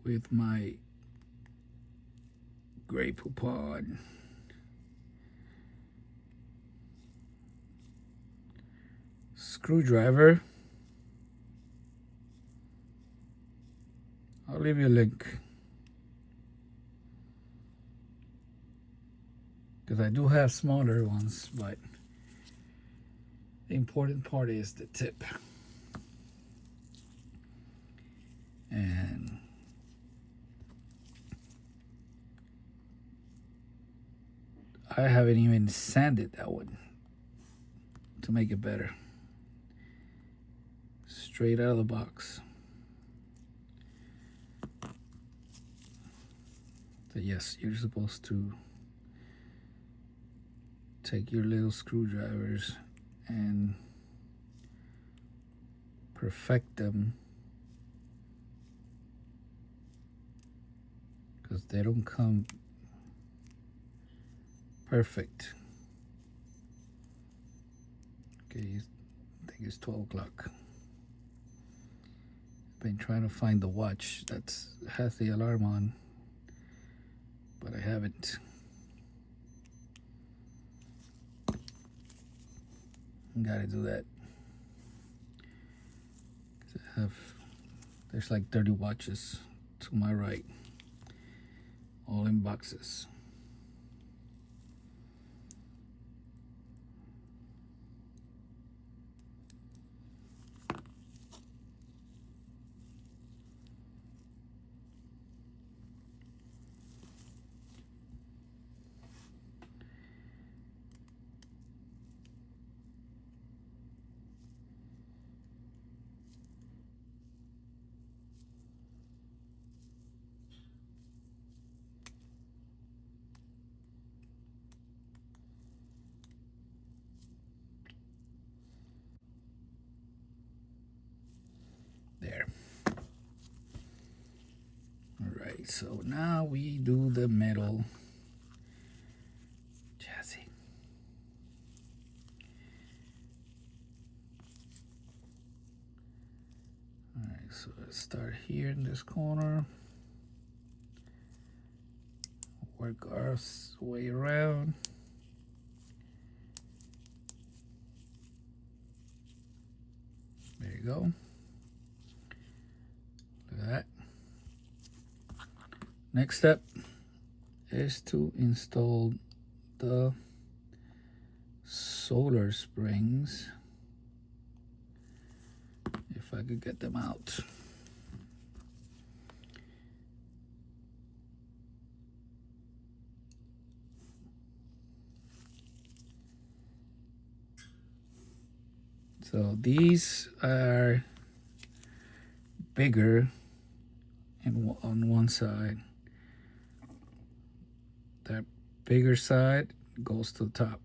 With my gray poupon. screwdriver. I'll leave you a link, because I do have smaller ones, but the important part is the tip. And I haven't even sanded that one to make it better. Straight out of the box. So yes, you're supposed to take your little screwdrivers and perfect them, because they don't come perfect. Okay, I think it's 12 o'clock. Been trying to find the watch that has the alarm on, but I haven't. Gotta do that. There's like 30 watches to my right, all in boxes. There. All right, so now we do the metal chassis. All right, so let's start here in this corner. Work our way around. There you go. Look at that. Next step is to install the solar springs, if I could get them out. So these are bigger and on one side. That bigger side goes to the top.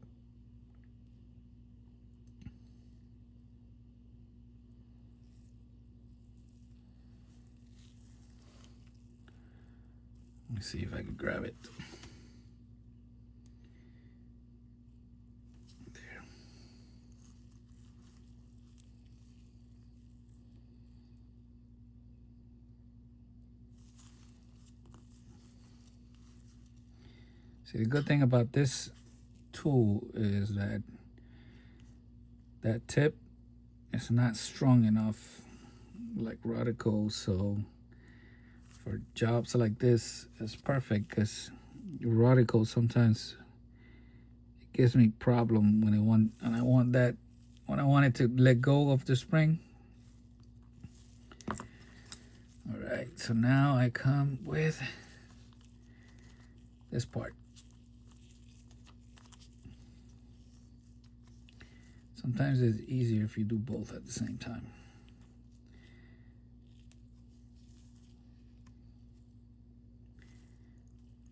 Let me see if I can grab it. There. See, the good thing about this tool is that that tip is not strong enough like Radical, so for jobs like this it's perfect, because Radical sometimes it gives me problem when I want it to let go of the spring. All right, so now I come with this part. Sometimes it's easier if you do both at the same time.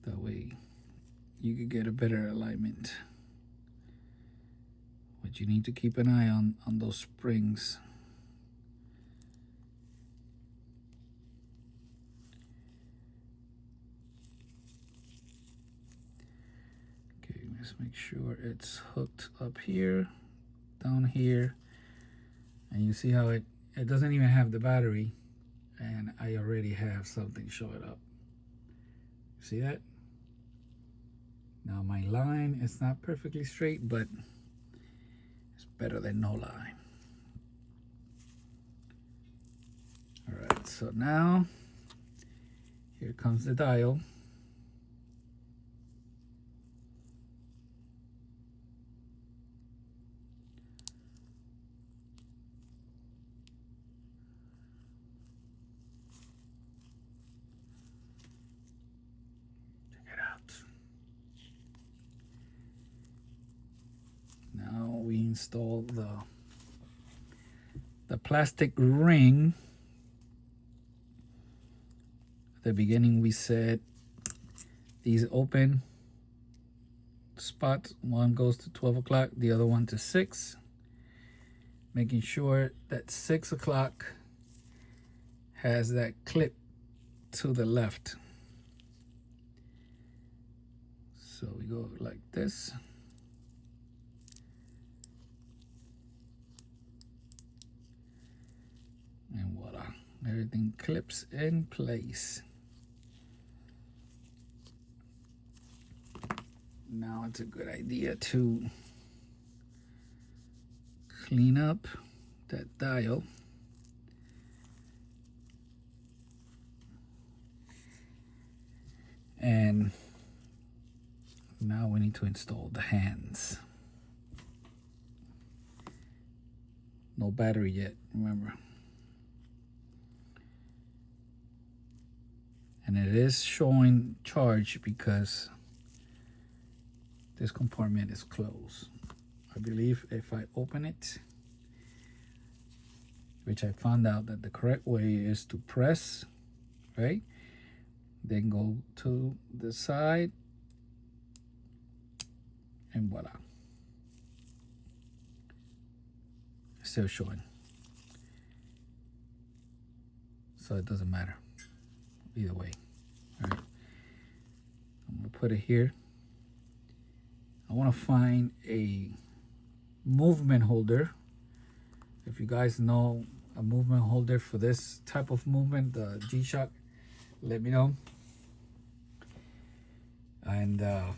That way you could get a better alignment. But you need to keep an eye on those springs. Okay, let's make sure it's hooked up here, down here, and you see how it doesn't even have the battery, and I already have something showing up. See that? Now my line is not perfectly straight, but it's better than no line. So now here comes the dial. Check it out. Now we install the plastic ring. At the beginning we said these open spots, one goes to 12 o'clock, the other one to 6, making sure that 6 o'clock has that clip to the left. So we go like this. And voila, everything clips in place. Now it's a good idea to clean up that dial. And now we need to install the hands. No battery yet, remember. And it is showing charge because this compartment is closed. I believe if I open it, which I found out that the correct way is to press, right? Then go to the side and voila. Still showing. So it doesn't matter either way. All right, I'm gonna put it here. I want to find a movement holder. If you guys know a movement holder for this type of movement, the G-Shock, let me know. And I'll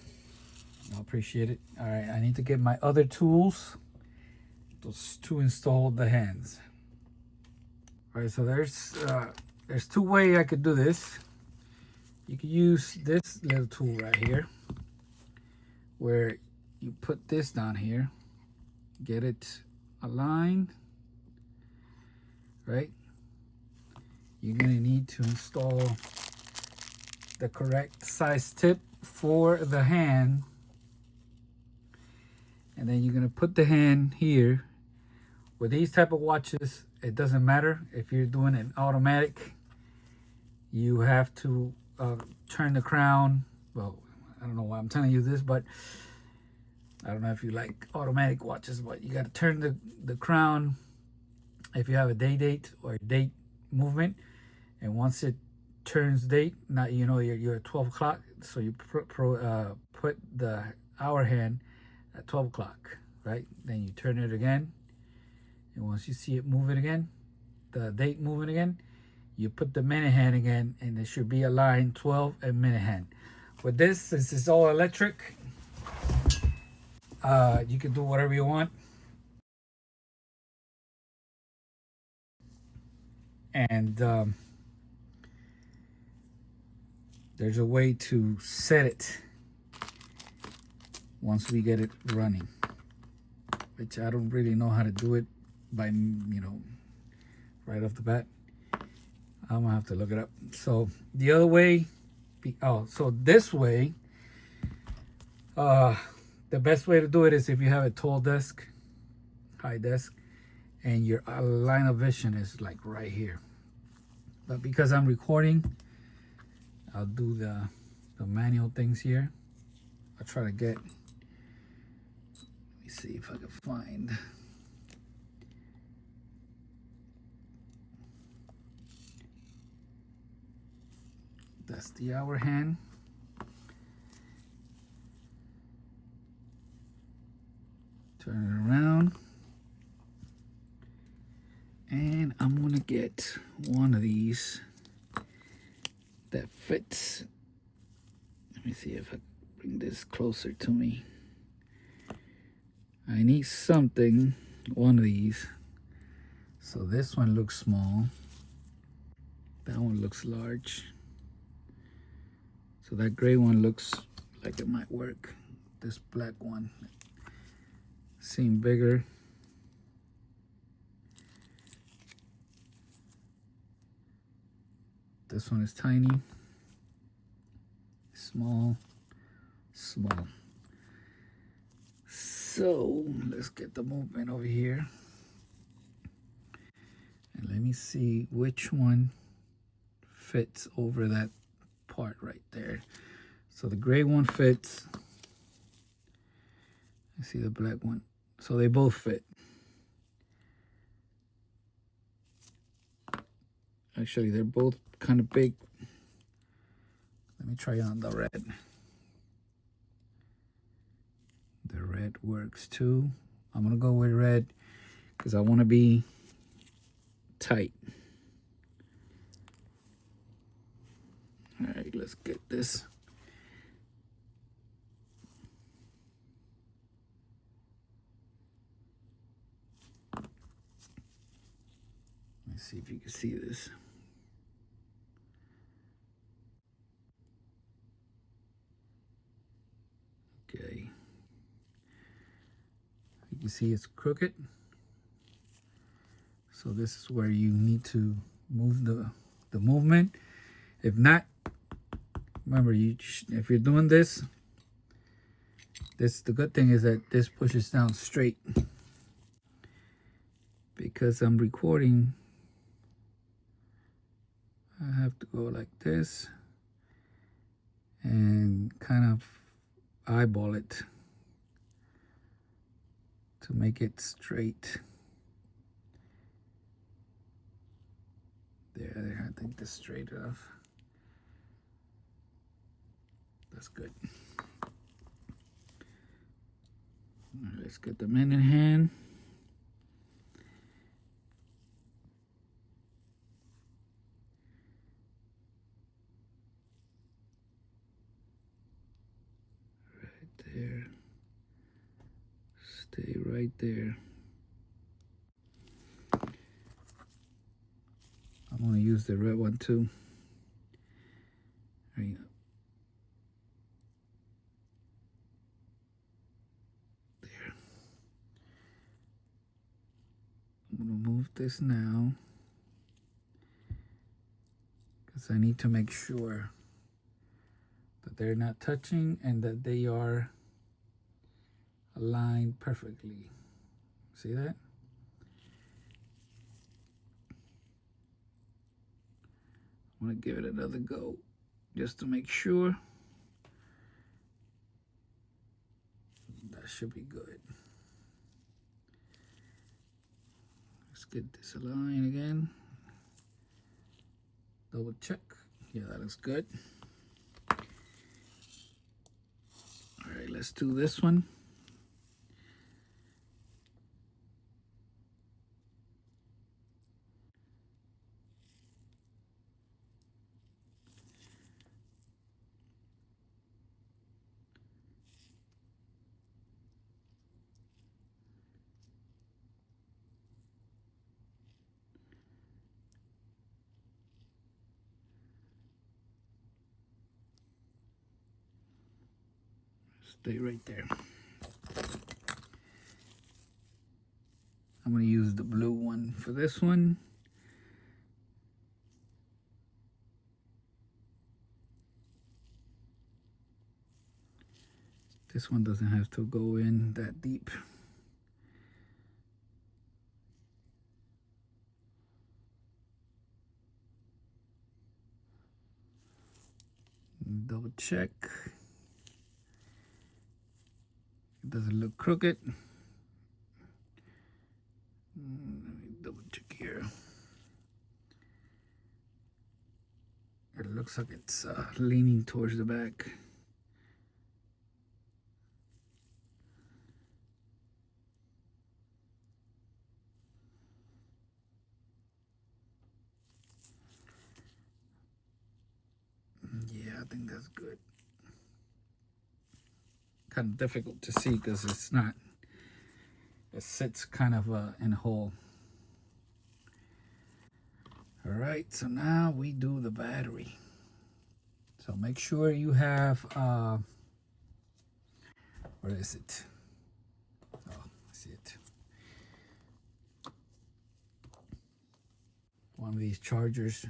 appreciate it. All right, I need to get my other tools to install the hands. All right, so there's two ways I could do this. You could use this little tool right here, where you put this down here, get it aligned, right? You're gonna need to install the correct size tip for the hand, and then you're gonna put the hand here. With these type of watches, it doesn't matter if you're doing an automatic. You have to turn the crown. Well, I don't know why I'm telling you this, but I don't know if you like automatic watches, but you got to turn the crown if you have a date or date movement. And once it turns date, now you know you're at 12 o'clock. So you put the hour hand at 12 o'clock, right? Then you turn it again. And once you see it moving again, the date moving again, you put the minute hand again, and it should be aligned 12 and minute hand. With this, since it's all electric, you can do whatever you want. And there's a way to set it once we get it running, which I don't really know how to do it by, right off the bat. I'm gonna have to look it up. So the other way, so this way, the best way to do it is if you have a tall desk, high desk, and your line of vision is like right here. But because I'm recording, I'll do the manual things here. I'll try to get, let me see if I can find. That's the hour hand. Turn it around. And I'm gonna get one of these that fits. Let me see if I can bring this closer to me. I need something, one of these. So this one looks small. That one looks large. So that gray one looks like it might work. This black one seems bigger. This one is tiny. Small, small. So let's get the movement over here. And let me see which one fits over that part right there. So the gray one fits. I see the black one. So they both fit. Actually, they're both kind of big. Let me try on the red. The red works too. I'm gonna go with red because I want to be tight. All right, let's get this. Let's see if you can see this. Okay. You can see it's crooked. So this is where you need to move the movement. If not, remember, if you're doing this, the good thing is that this pushes down straight. Because I'm recording, I have to go like this and kind of eyeball it to make it straight. There, I think this straight enough. That's good. All right, let's get the minute hand. Right there. Stay right there. I'm going to use the red one too. There you go. There. I'm going to move this now because I need to make sure that they're not touching and that they are aligned perfectly. See that? I'm going to give it another go just to make sure. That should be good. Let's get this aligned again. Double check. Yeah, that looks good. All right, let's do this one. Stay right there. I'm going to use the blue one for this one. This one doesn't have to go in that deep. Double check. It doesn't look crooked. Let me double check here. It looks like it's leaning towards the back. Yeah, I think that's good. Kind of difficult to see because it's not. It sits kind of in a hole. All right, so now we do the battery. So make sure you have, where is it? Oh, I see it. One of these chargers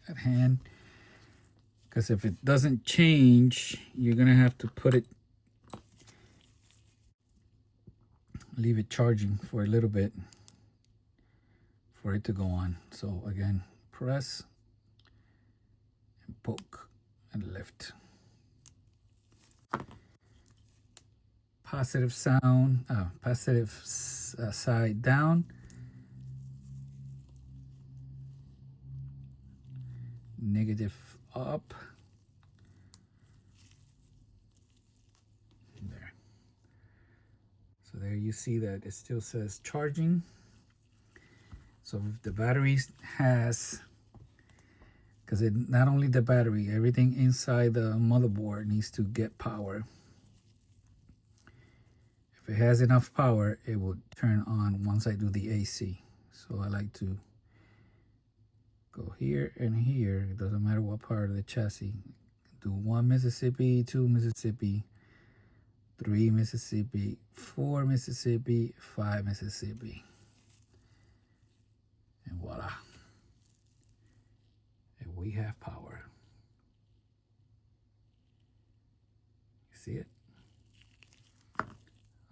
at hand. Because if it doesn't change, you're gonna have to leave it charging for a little bit for it to go on. So again, press and poke and lift. Positive sound, positive side down. Negative up. There. So there you see that it still says charging. So if the battery has, because not only the battery, everything inside the motherboard needs to get power. If it has enough power, it will turn on once I do the AC. So I like to go here and here. It doesn't matter what part of the chassis. Do 1 Mississippi, 2 Mississippi, 3 Mississippi, 4 Mississippi, 5 Mississippi. And voila. And we have power. You see it?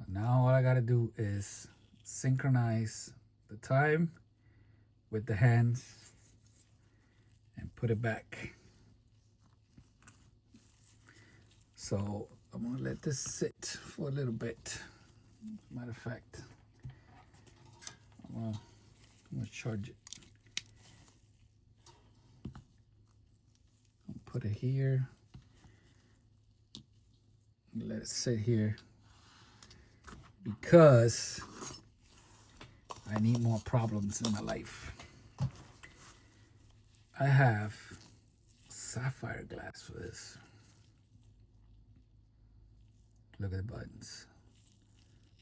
Now all I gotta do is synchronize the time with the hands and put it back. So I'm gonna let this sit for a little bit. As a matter of fact, I'm gonna charge it. I'll put it here. Let it sit here because I need more problems in my life. I have sapphire glass for this. Look at the buttons.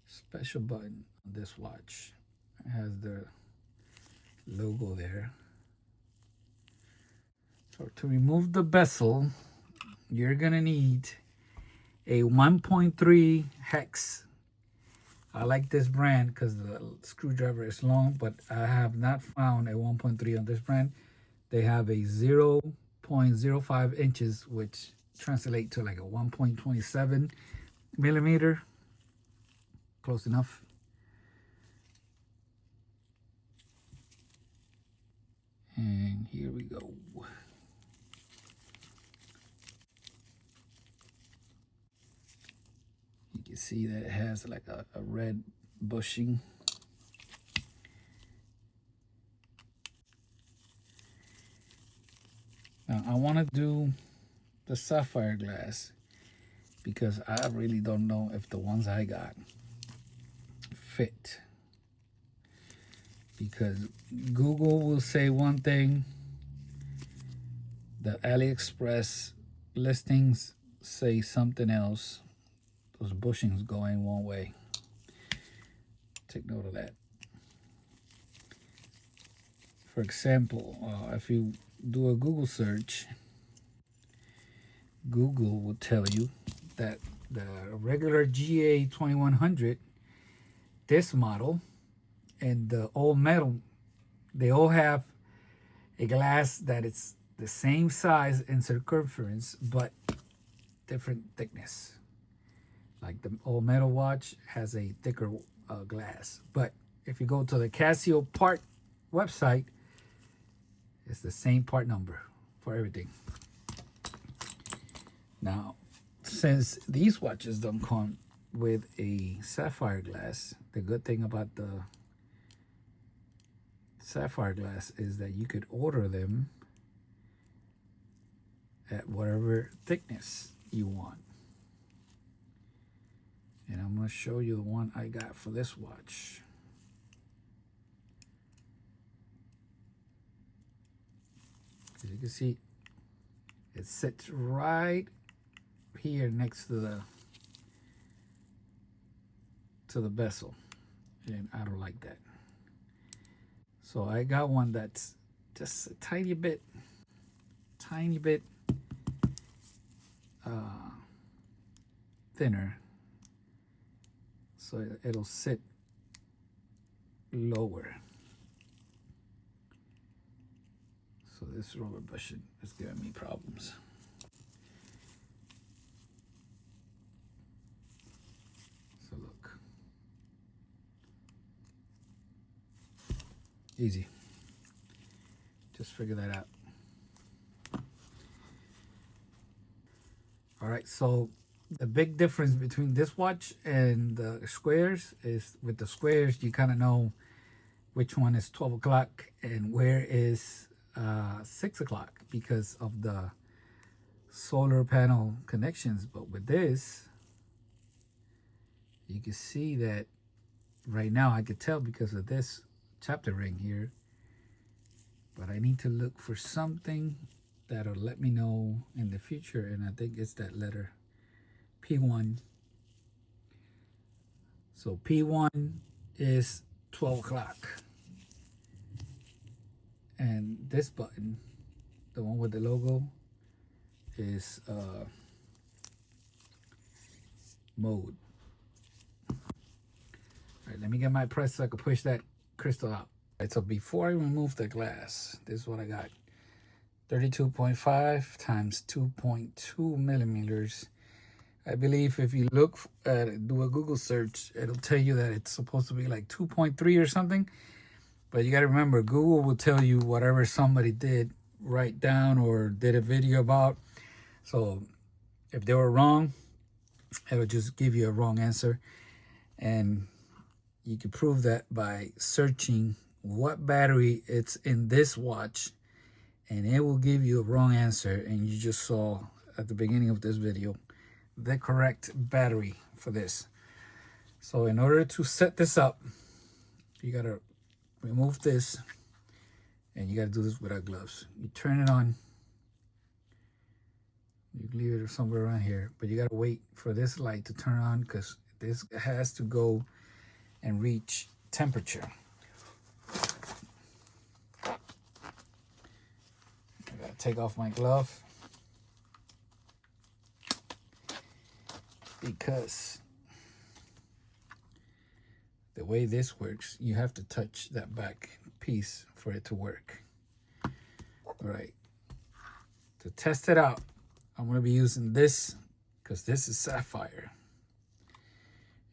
Special button on this watch. It has the logo there. So to remove the bezel, you're gonna need a 1.3 hex. I like this brand because the screwdriver is long, but I have not found a 1.3 on this brand. They have a 0.05 inches, which translate to like a 1.27 millimeter. Close enough. And here we go. You can see that it has like a red bushing. Now I want to do the sapphire glass because I really don't know if the ones I got fit. Because Google will say one thing, the AliExpress listings say something else. Those bushings going one way. Take note of that. For example, if you do a Google search, Google will tell you that the regular GA-2100, this model, and the old metal, they all have a glass that is the same size and circumference, but different thickness. Like the old metal watch has a thicker glass. But if you go to the Casio part website, it's the same part number for everything. Now, since these watches don't come with a sapphire glass, the good thing about the sapphire glass is that you could order them at whatever thickness you want. And I'm going to show you the one I got for this watch. As you can see, it sits right here next to the bezel, and I don't like that. So I got one that's just a tiny bit thinner, so it'll sit lower. So this rubber bushing is giving me problems. So look, easy. Just figure that out. All right, so the big difference between this watch and the squares is with the squares, you kind of know which one is 12 o'clock and where is 6 o'clock because of the solar panel connections. But with this, you can see that right now I could tell because of this chapter ring here, but I need to look for something that'll let me know in the future, and I think it's that letter P1. So P1 is 12 o'clock. And this button, the one with the logo, is mode. All right, let me get my press so I can push that crystal out. All right, so before I remove the glass, this is what I got. 32.5 times 2.2 millimeters. I believe if you look at it, do a Google search, it'll tell you that it's supposed to be like 2.3 or something. But you got to remember, Google will tell you whatever somebody did write down or did a video about. So if they were wrong, it'll just give you a wrong answer. And you can prove that by searching what battery it's in this watch, and it will give you a wrong answer. And you just saw at the beginning of this video the correct battery for this. So in order to set this up, you got to remove this, and you got to do this without gloves. You turn it on, you leave it somewhere around here, but you got to wait for this light to turn on because this has to go and reach temperature. I got to take off my glove because the way this works, you have to touch that back piece for it to work. All right, to test it out, I'm going to be using this because this is Sapphire.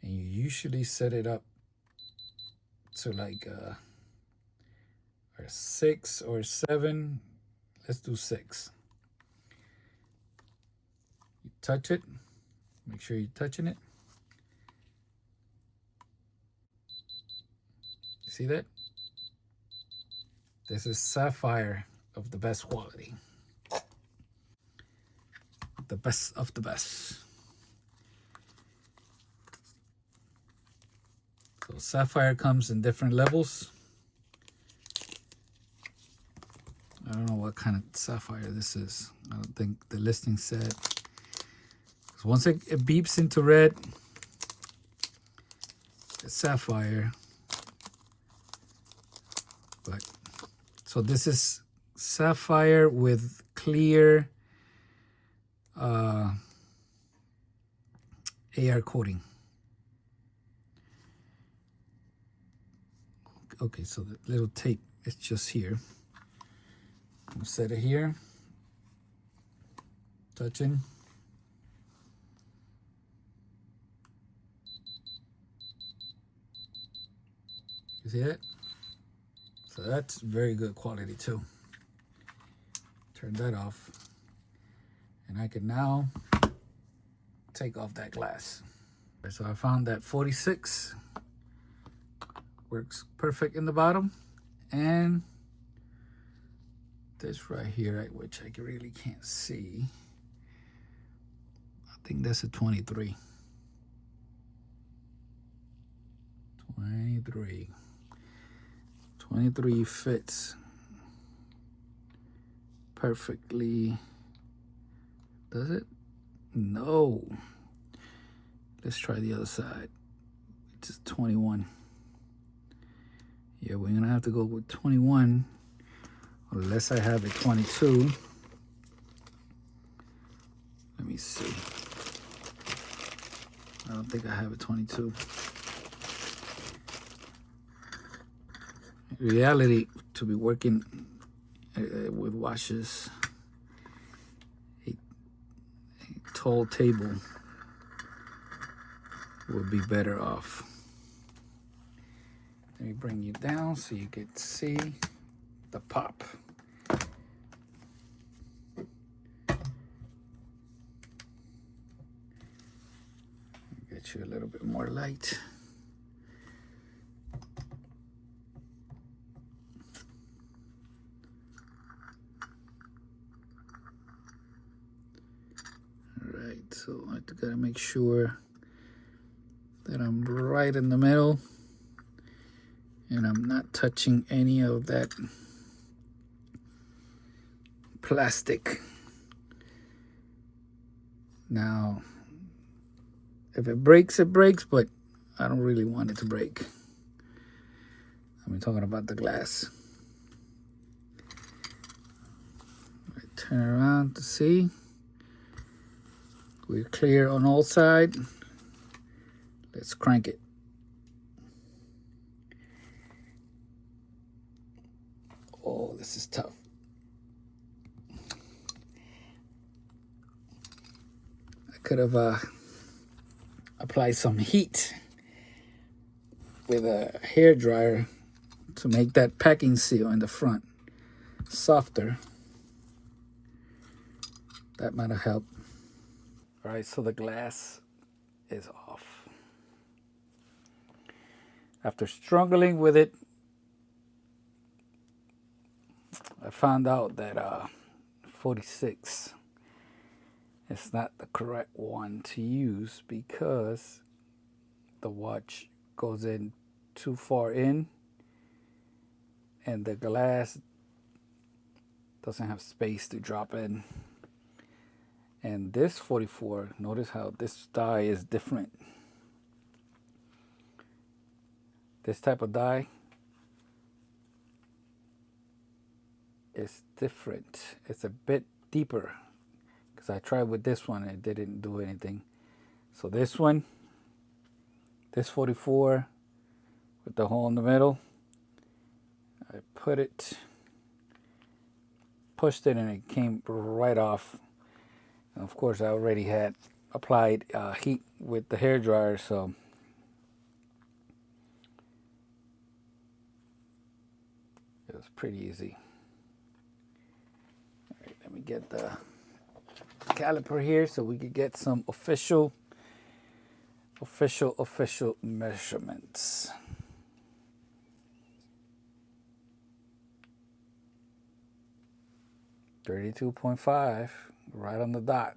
And you usually set it up to like a 6 or 7. Let's do 6. You touch it. Make sure you're touching it. See that? This is Sapphire of the best quality. The best of the best. So Sapphire comes in different levels. I don't know what kind of Sapphire this is. I don't think the listing said. So once it beeps into red, it's Sapphire. But so this is Sapphire with clear AR coating. Okay, so the little tape is just here. We'll set it here. Touching. You see that? So that's very good quality too. Turn that off. And I can now take off that glass. So I found that 46 works perfect in the bottom. And this right here, which I really can't see. I think that's a 23. 23 fits perfectly. Does it? No. Let's try the other side. It's 21. Yeah, we're gonna have to go with 21 unless I have a 22. Let me see. I don't think I have a 22. In reality, to be working with washes, a tall table would be better off. Let me bring you down so you can see the pop. Get you a little bit more light. All right, so I gotta make sure that I'm right in the middle and I'm not touching any of that plastic. Now, if it breaks, it breaks, but I don't really want it to break. I'm talking about the glass. I turn around to see. We're clear on all sides. Let's crank it. Oh, this is tough. I could have applied some heat with a hair dryer to make that packing seal in the front softer. That might have helped. All right, so the glass is off. After struggling with it, I found out that 46 is not the correct one to use because the watch goes in too far in and the glass doesn't have space to drop in. And this 44, notice how this die is different. This type of die is different. It's a bit deeper because I tried with this one and it didn't do anything. So this one, this 44 with the hole in the middle, I pushed it and it came right off. And of course I already had applied heat with the hair dryer, so it was pretty easy. All right, let me get the caliper here so we could get some official measurements. .5, right on the dot.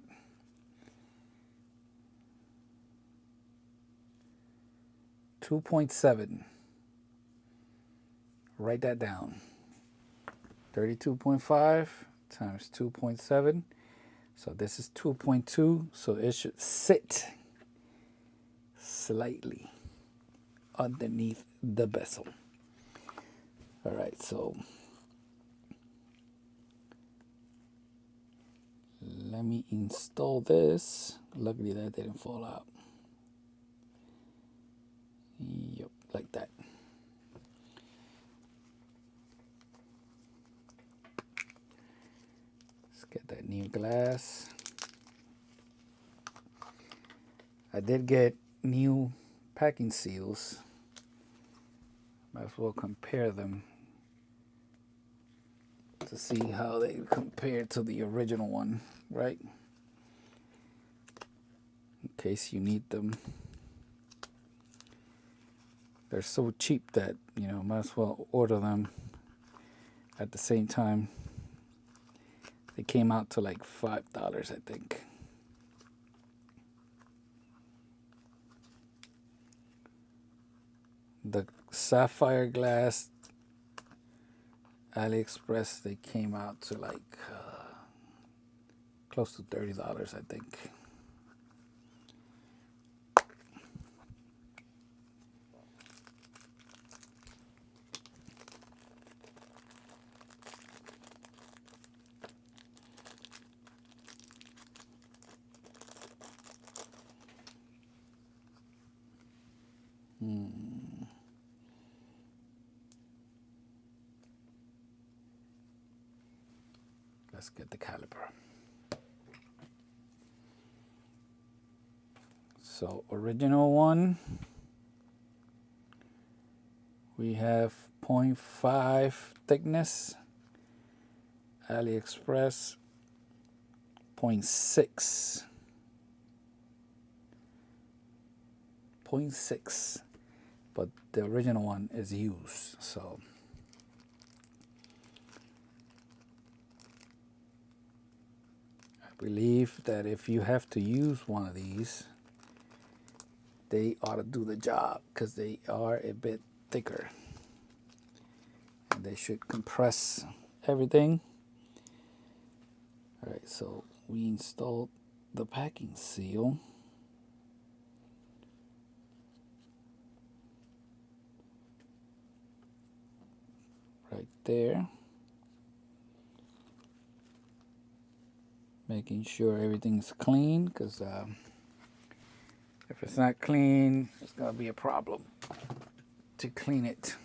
2.7. Write that down. 32.5 times 2.7. So this is 2.2. So it should sit slightly underneath the bezel. All right, so let me install this. Luckily that didn't fall out. Yep, like that. Let's get that new glass. I did get new packing seals. Might as well compare them to see how they compare to the original one, right? In case you need them. They're so cheap that, you know, might as well order them at the same time. They came out to like $5, I think. The sapphire glass, AliExpress, they came out to like close to $30, I think. Let's get the caliper. So original one, we have 0.5 thickness. AliExpress 0.6. 0.6. But the original one is used, so I believe that if you have to use one of these, they ought to do the job because they are a bit thicker. And they should compress everything. All right, so we installed the packing seal. Right there. Making sure everything's clean, because if it's not clean, it's going to be a problem to clean it.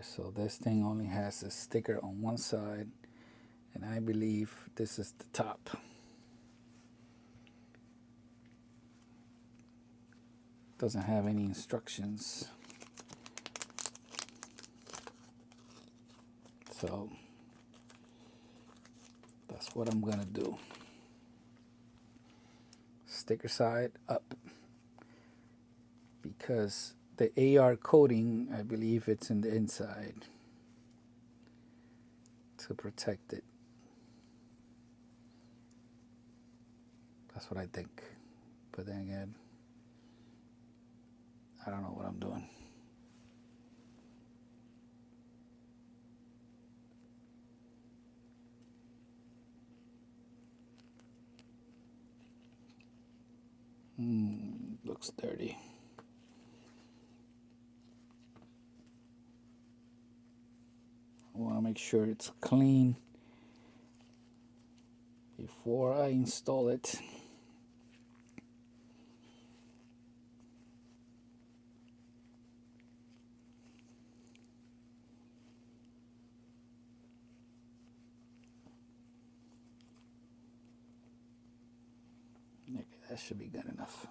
So this thing only has a sticker on one side, and I believe this is the top. Doesn't have any instructions. So that's what I'm gonna do. Sticker side up, because the AR coating, I believe it's in the inside to protect it. That's what I think. But then again, I don't know what I'm doing. Looks dirty. I want to make sure it's clean before I install it. Okay, that should be good enough.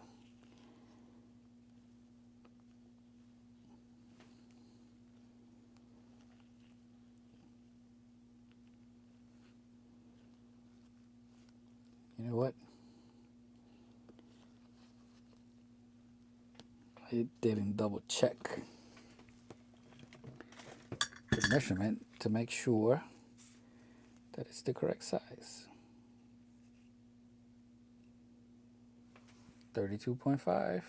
You know what? I didn't double check the measurement to make sure that it's the correct size. 32.5,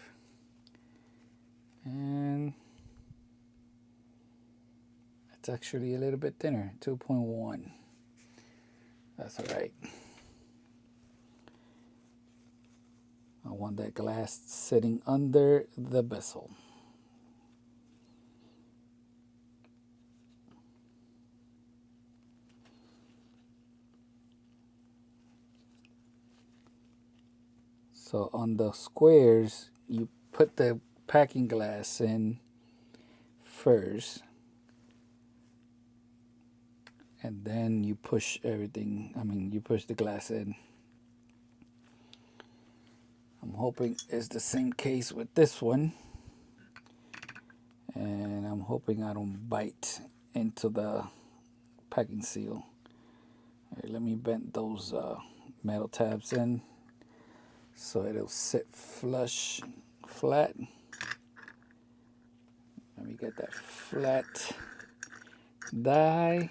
and it's actually a little bit thinner, 2.1. That's all right. I want that glass sitting under the bezel. So on the squares, you put the packing glass in first, and then you push everything, you push the glass in. I'm hoping it's the same case with this one. And I'm hoping I don't bite into the packing seal. All right, let me bend those metal tabs in so it'll sit flush, flat. Let me get that flat die.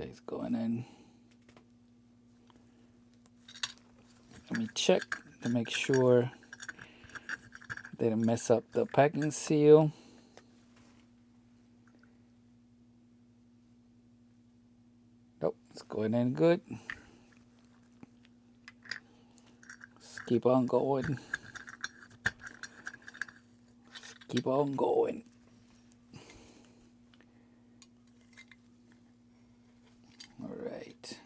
Okay, it's going in. Let me check to make sure Didn't mess up the packing seal. Nope, it's going in good. Let's keep on going. Keep on going. All right.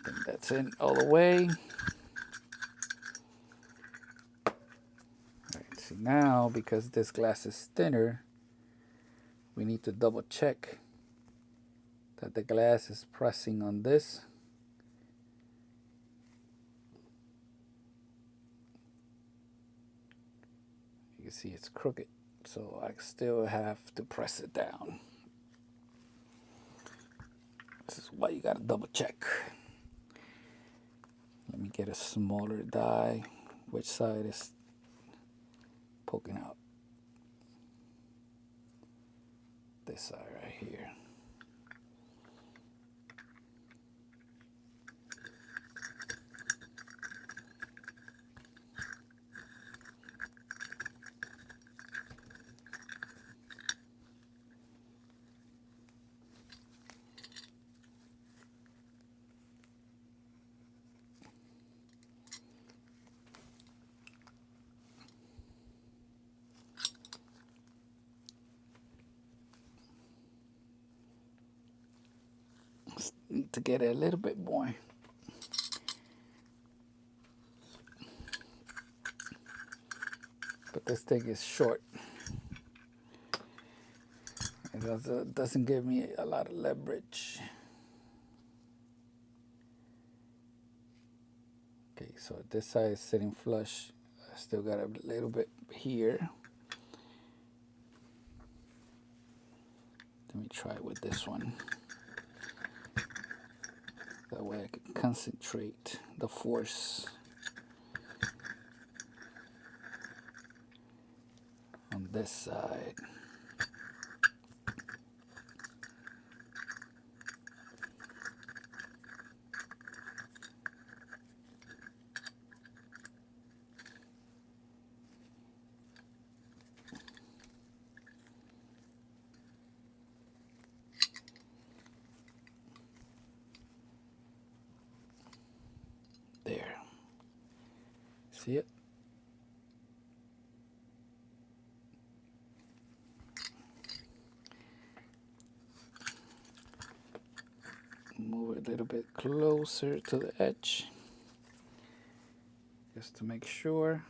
I think that's in all the way. All right, so now because this glass is thinner, we need to double check that the glass is pressing on this. You can see it's crooked, so I still have to press it down. This is why you gotta double check. Let me get a smaller die. Which side is poking out? This side right here. Need to get it a little bit more. But this thing is short. It doesn't give me a lot of leverage. Okay, so this side is sitting flush. I still got a little bit here. Let me try it with this one. That way I can concentrate the force on this side. There. See it? Move it a little bit closer to the edge, just to make sure.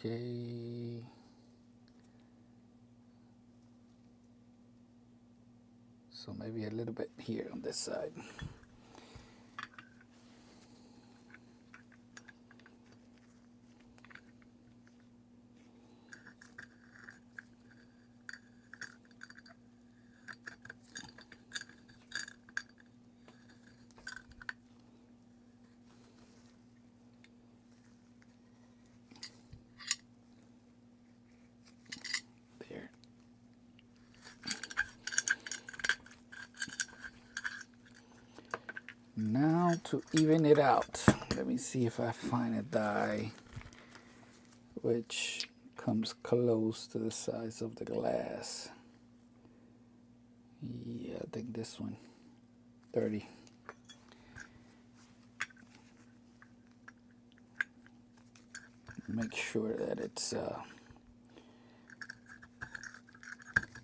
Okay. So maybe a little bit here on this side. There. Now to even it out, let me see if I find a die which comes close to the size of the glass. Yeah, I think this one, 30. Make sure that it's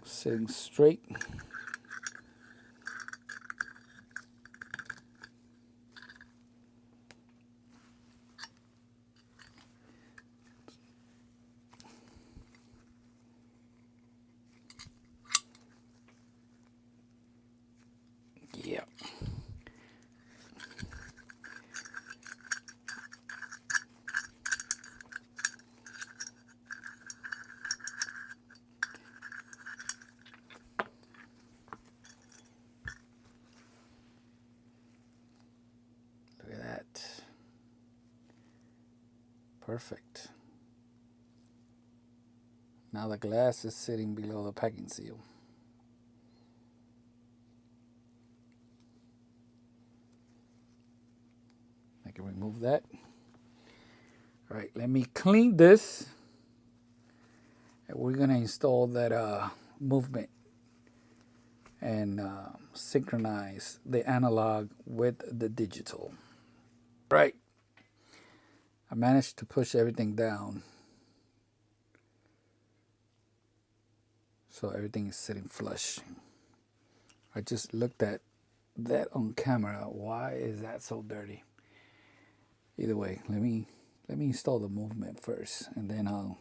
sitting straight. Yeah. Perfect. Now the glass is sitting below the packing seal. I can remove that. All right, let me clean this. And we're gonna install that movement and synchronize the analog with the digital. Right. I managed to push everything down, so everything is sitting flush. I just looked at that on camera. Why is that so dirty? Either way, let me install the movement first, and then I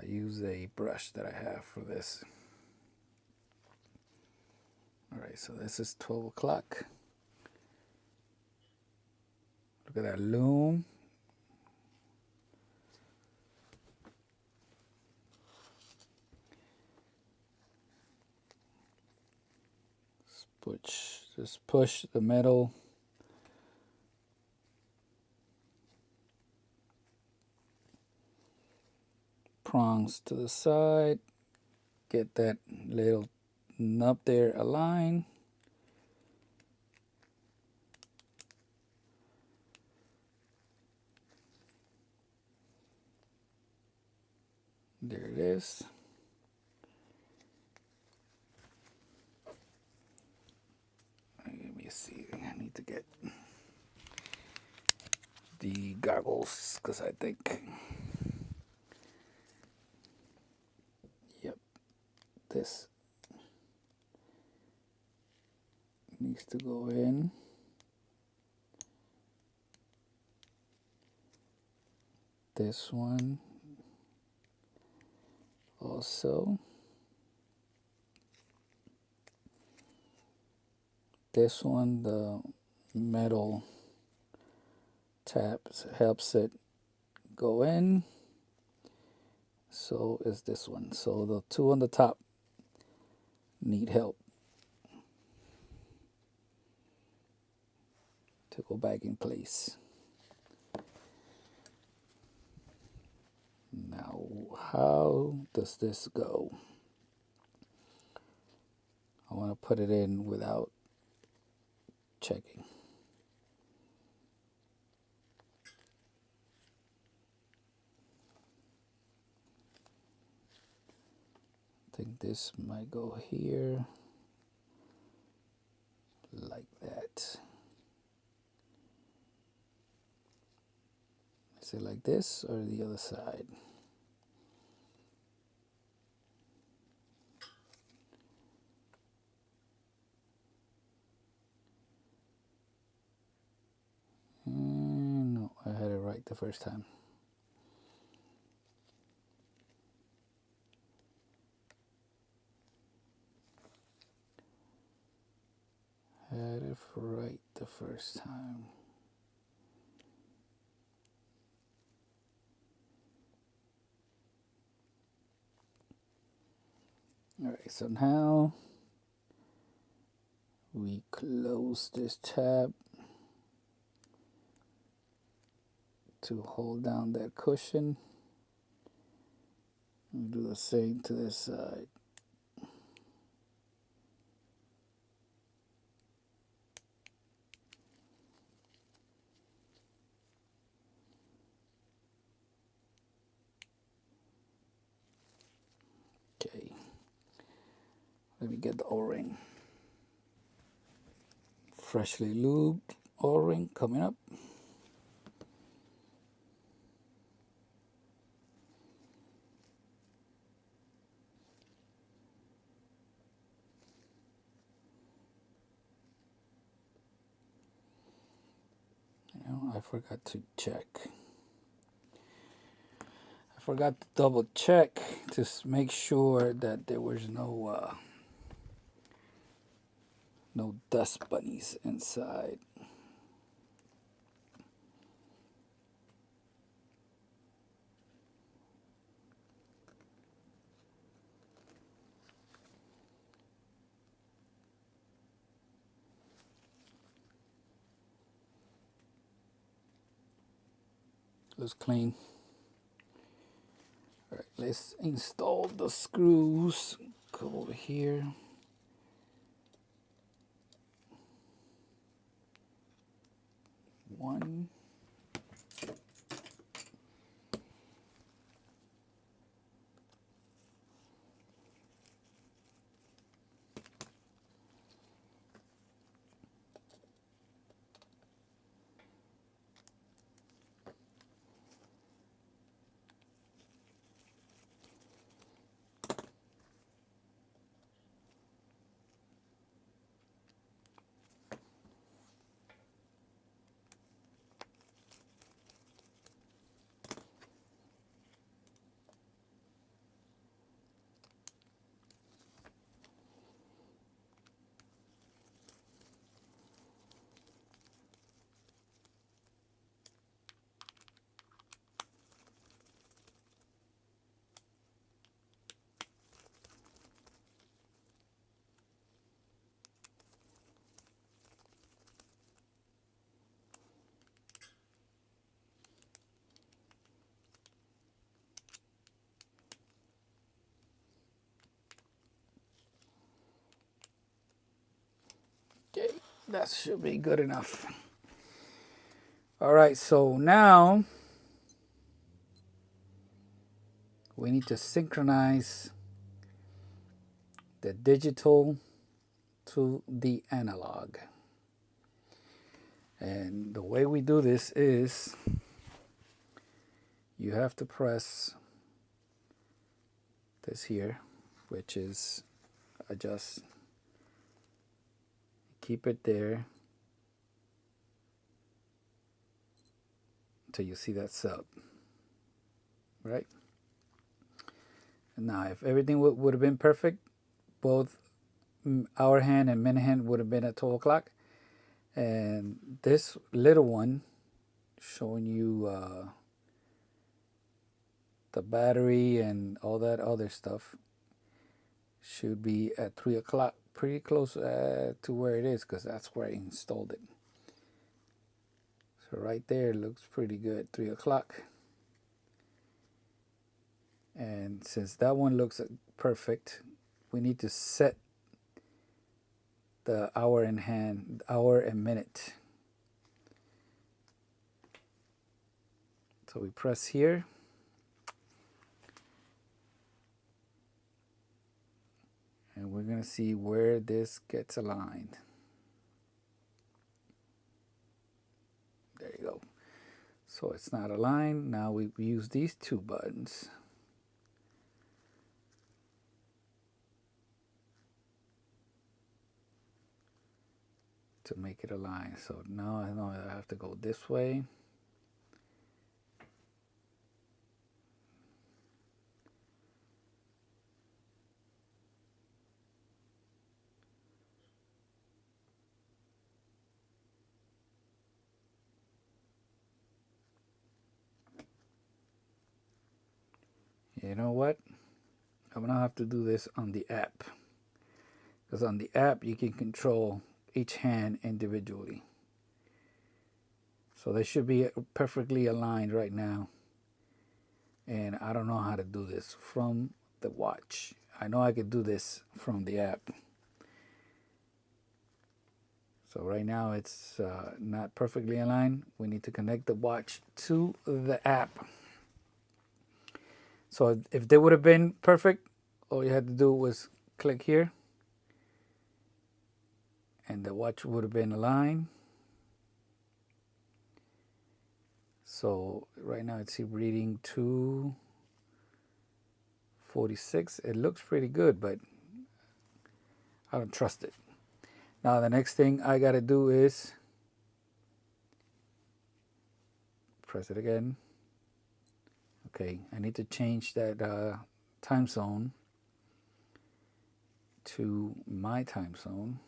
use a brush that I have for this. All right, so this is 12 o'clock. Look at that loom. Just push the metal prongs to the side. Get that little nub there aligned. There it is. Let me see. I need to get the goggles because I think, yep, this needs to go in. This one also. This one, the metal tab helps it go in. So is this one. So the two on the top need help to go back in place. Now, how does this go? I want to put it in without checking. I think this might go here, like that. Is it like this or the other side? No, I had it right the first time. Had it right the first time. All right, so now we close this tab to hold down that cushion. We do the same to this side. Okay, let me get the O-ring. Freshly lubed O-ring coming up. I forgot to check. I forgot to double check to make sure that there was no dust bunnies inside. Looks clean. All right, let's install the screws. Go over here. One. Okay, that should be good enough. All right, so now we need to synchronize the digital to the analog. And the way we do this is you have to press this here, which is adjust. Keep it there until you see that sub, right? And now, if everything would have been perfect, both hour hand and minute hand would have been at 12 o'clock. And this little one showing you the battery and all that other stuff should be at 3 o'clock, pretty close to where it is, because that's where I installed it. So right there looks pretty good, 3 o'clock. And since that one looks perfect, we need to set the hour and minute. So we press here. And we're going to see where this gets aligned. There you go. So it's not aligned. Now we use these two buttons to make it align. So now I know I have to go this way. You know what? I'm gonna have to do this on the app, because on the app you can control each hand individually. So they should be perfectly aligned right now. And I don't know how to do this from the watch. I know I could do this from the app. So right now it's not perfectly aligned. We need to connect the watch to the app. So if they would have been perfect, all you had to do was click here and the watch would have been aligned. So right now it's reading 2:46. It looks pretty good, but I don't trust it. Now the next thing I got to do is press it again. Okay, I need to change that time zone to my time zone.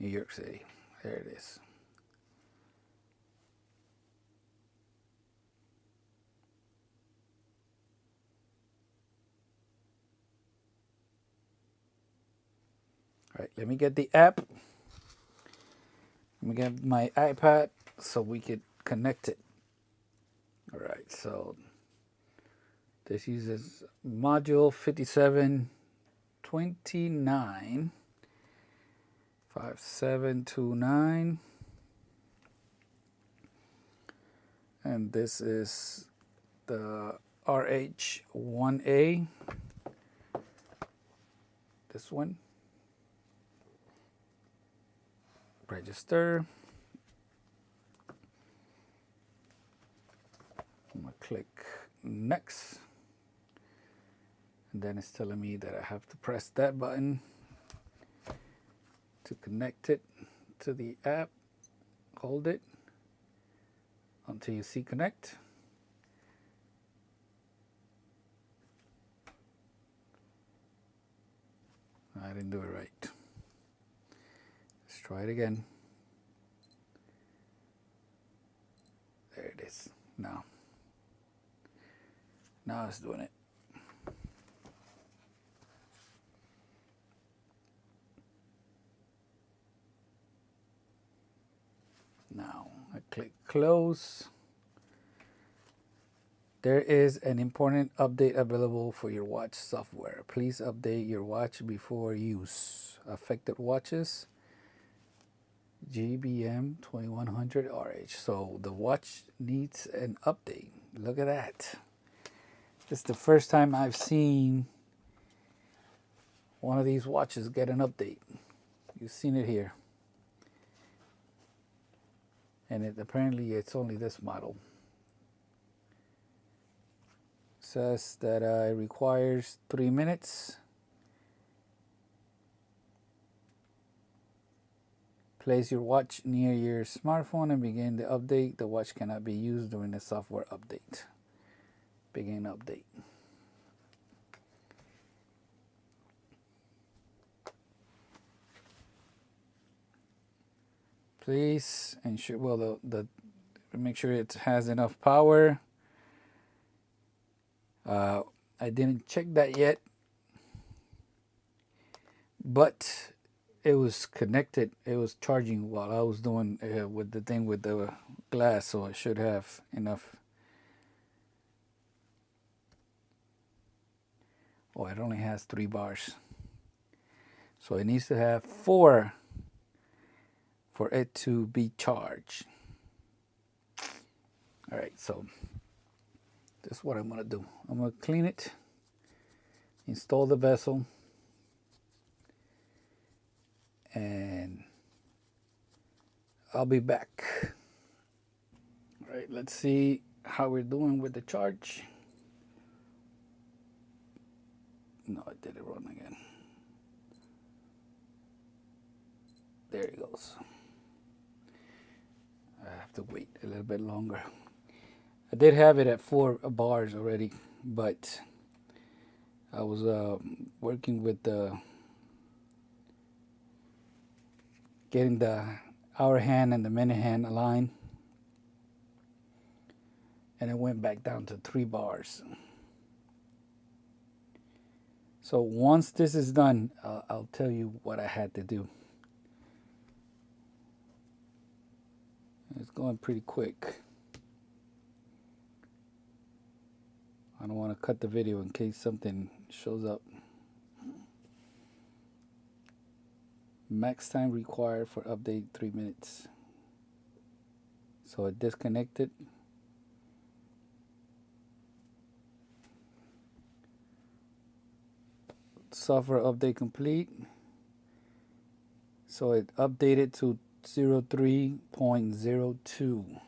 New York City. There it is. right, let me get the app. Let me get my iPad so we could connect it. All right, so this uses module 5729 5729, and this is the RH-1A, this one. Register. I'm gonna click next, and then it's telling me that I have to press that button to connect it to the app. Hold it until you see connect. I didn't do it right. Let's try it again. There it is. Now it's doing it. Now I click close. There is an important update available for your watch software. Please update your watch before use. Affected watches, GBM-2100RH. So the watch needs an update. Look at that. This is the first time I've seen one of these watches get an update. You've seen it here. And apparently it's only this model. Says that it requires 3 minutes. Place your watch near your smartphone and begin the update. The watch cannot be used during the software update. Begin update. Please ensure, well, make sure it has enough power. I didn't check that yet, but it was connected. It was charging while I was doing with the thing with the glass, so it should have enough. Oh, it only has 3 bars, so it needs to have 4 for it to be charged. All right, so this is what I'm gonna do. I'm gonna clean it, install the bezel, and I'll be back. All right, let's see how we're doing with the charge. No, I did it wrong again. There it goes. I have to wait a little bit longer. I did have it at 4 bars already, but I was working with getting the hour hand and the minute hand aligned, and it went back down to 3 bars. So once this is done, I'll tell you what I had to do. It's going pretty quick. I don't want to cut the video in case something shows up. Max time required for update 3 minutes. So it disconnected. Software update complete. So it updated to 03.02.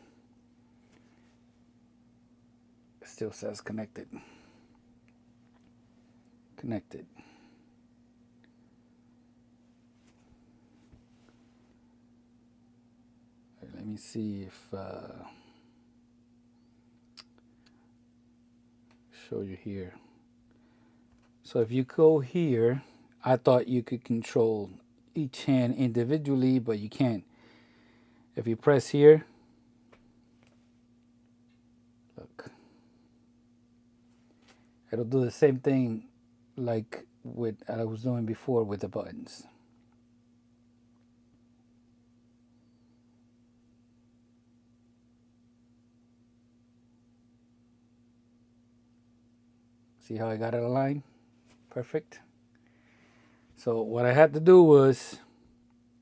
It still says connected. Connected. Right, let me see if show you here. So if you go here, I thought you could control each hand individually, but you can't. If you press here, look, it'll do the same thing like with I was doing before with the buttons. See how I got it aligned? Perfect. So what I had to do was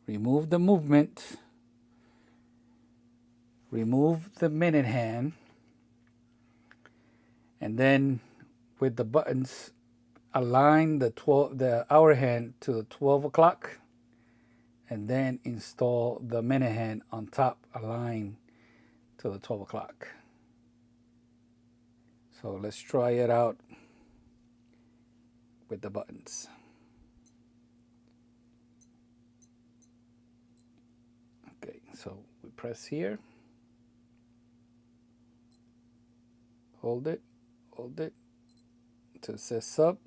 remove the movement, remove the minute hand, and then with the buttons, align the hour hand to the 12 o'clock, and then install the minute hand on top, align to the 12 o'clock. So let's try it out with the buttons. Okay, so we press here, hold it until it says sub.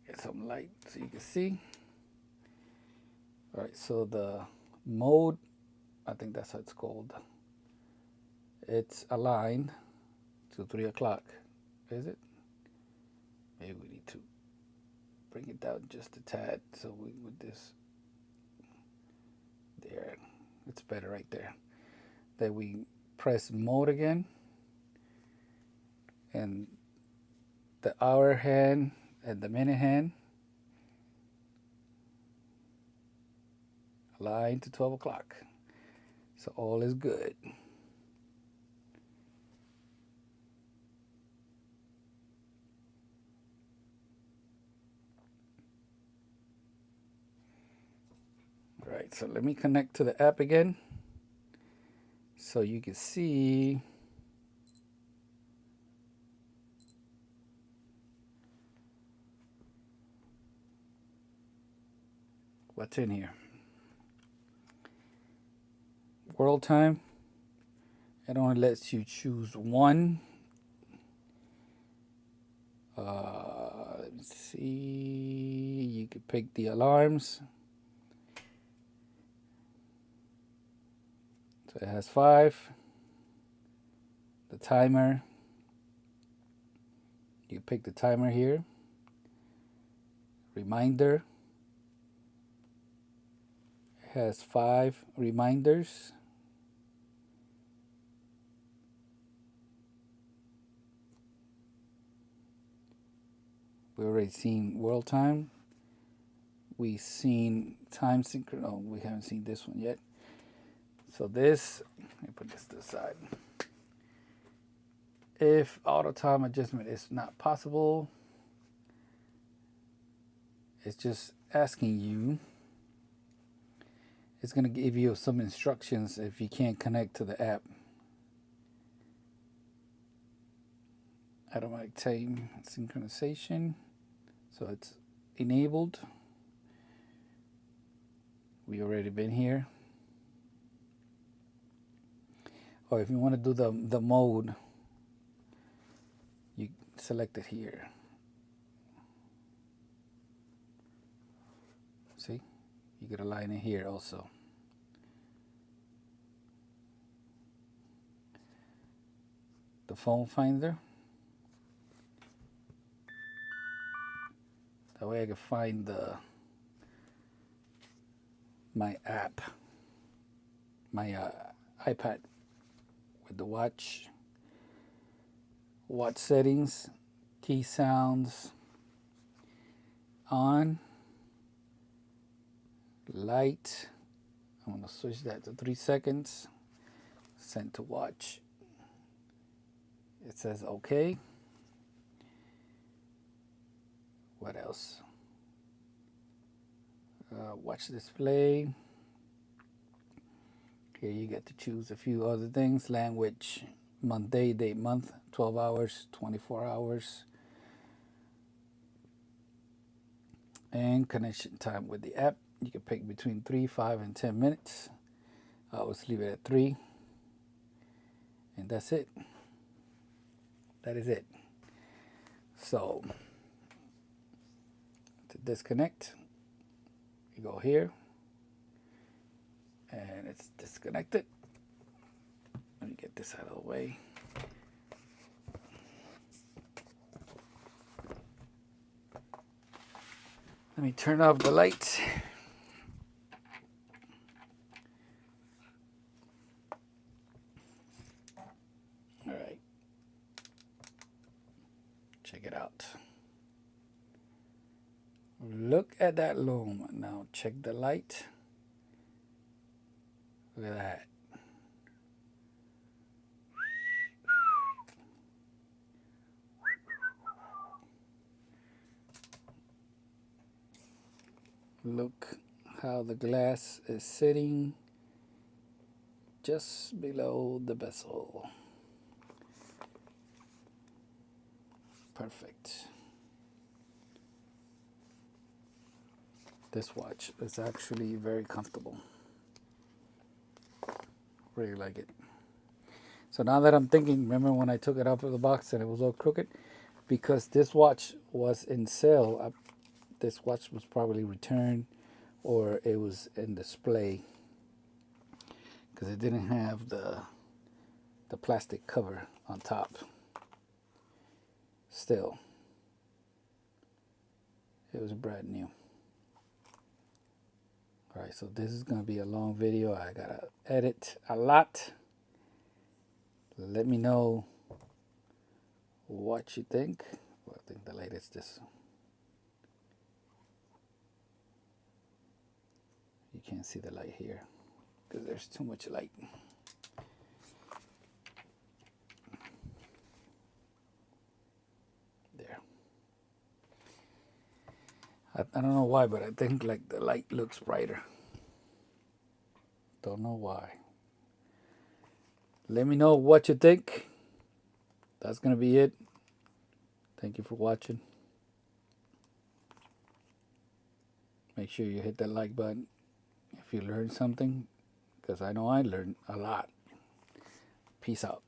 Get some light so you can see. All right, so the mode, I think that's how it's called. It's aligned to 3 o'clock. Is it? Maybe we need to bring it down just a tad. So with this, there, it's better right there. Then we press mode again, and the hour hand and the minute hand align to 12 o'clock. So all is good. All right, so let me connect to the app again so you can see what's in here. World time. It only lets you choose one. Let me see. You can pick the alarms. So it has 5. The timer. You pick the timer here. Reminder. It has 5 reminders. We already seen world time. We've seen time synchron. Oh, we haven't seen this one yet. So this, let me put this to the side. If auto time adjustment is not possible, it's just asking you. It's going to give you some instructions if you can't connect to the app. Automatic time synchronization. So it's enabled. We already been here. Or if you want to do the mode, you select it here. See? You could align it here also. The phone finder. That way I can find my app, my iPad with the watch settings, key sounds on, light. I'm going to switch that to 3 seconds. Send to watch. It says okay. What else? Watch display. Here you get to choose a few other things. Language, month, day, date, month, 12 hours, 24 hours. And connection time with the app. You can pick between 3, 5, and 10 minutes. I always leave it at 3. And that's it. That is it. So, to disconnect, you go here, and it's disconnected. Let me get this out of the way. Let me turn off the lights. All right. Check it out. Look at that lume. Now check the light. Look at that. Look how the glass is sitting just below the bezel. Perfect. This watch is actually very comfortable. Really like it. So now that I'm thinking, remember when I took it out of the box and it was all crooked? Because this watch was in sale, this watch was probably returned or it was in display because it didn't have the plastic cover on top. Still, it was brand new. All right, so this is going to be a long video. I gotta edit a lot. Let me know what you think. Well, I think the light is this. You can't see the light here because there's too much light. There. I don't know why, but I think like the light looks brighter. Don't know why. Let me know what you think. That's going to be it. Thank you for watching. Make sure you hit that like button if you learned something, because I know I learned a lot. Peace out.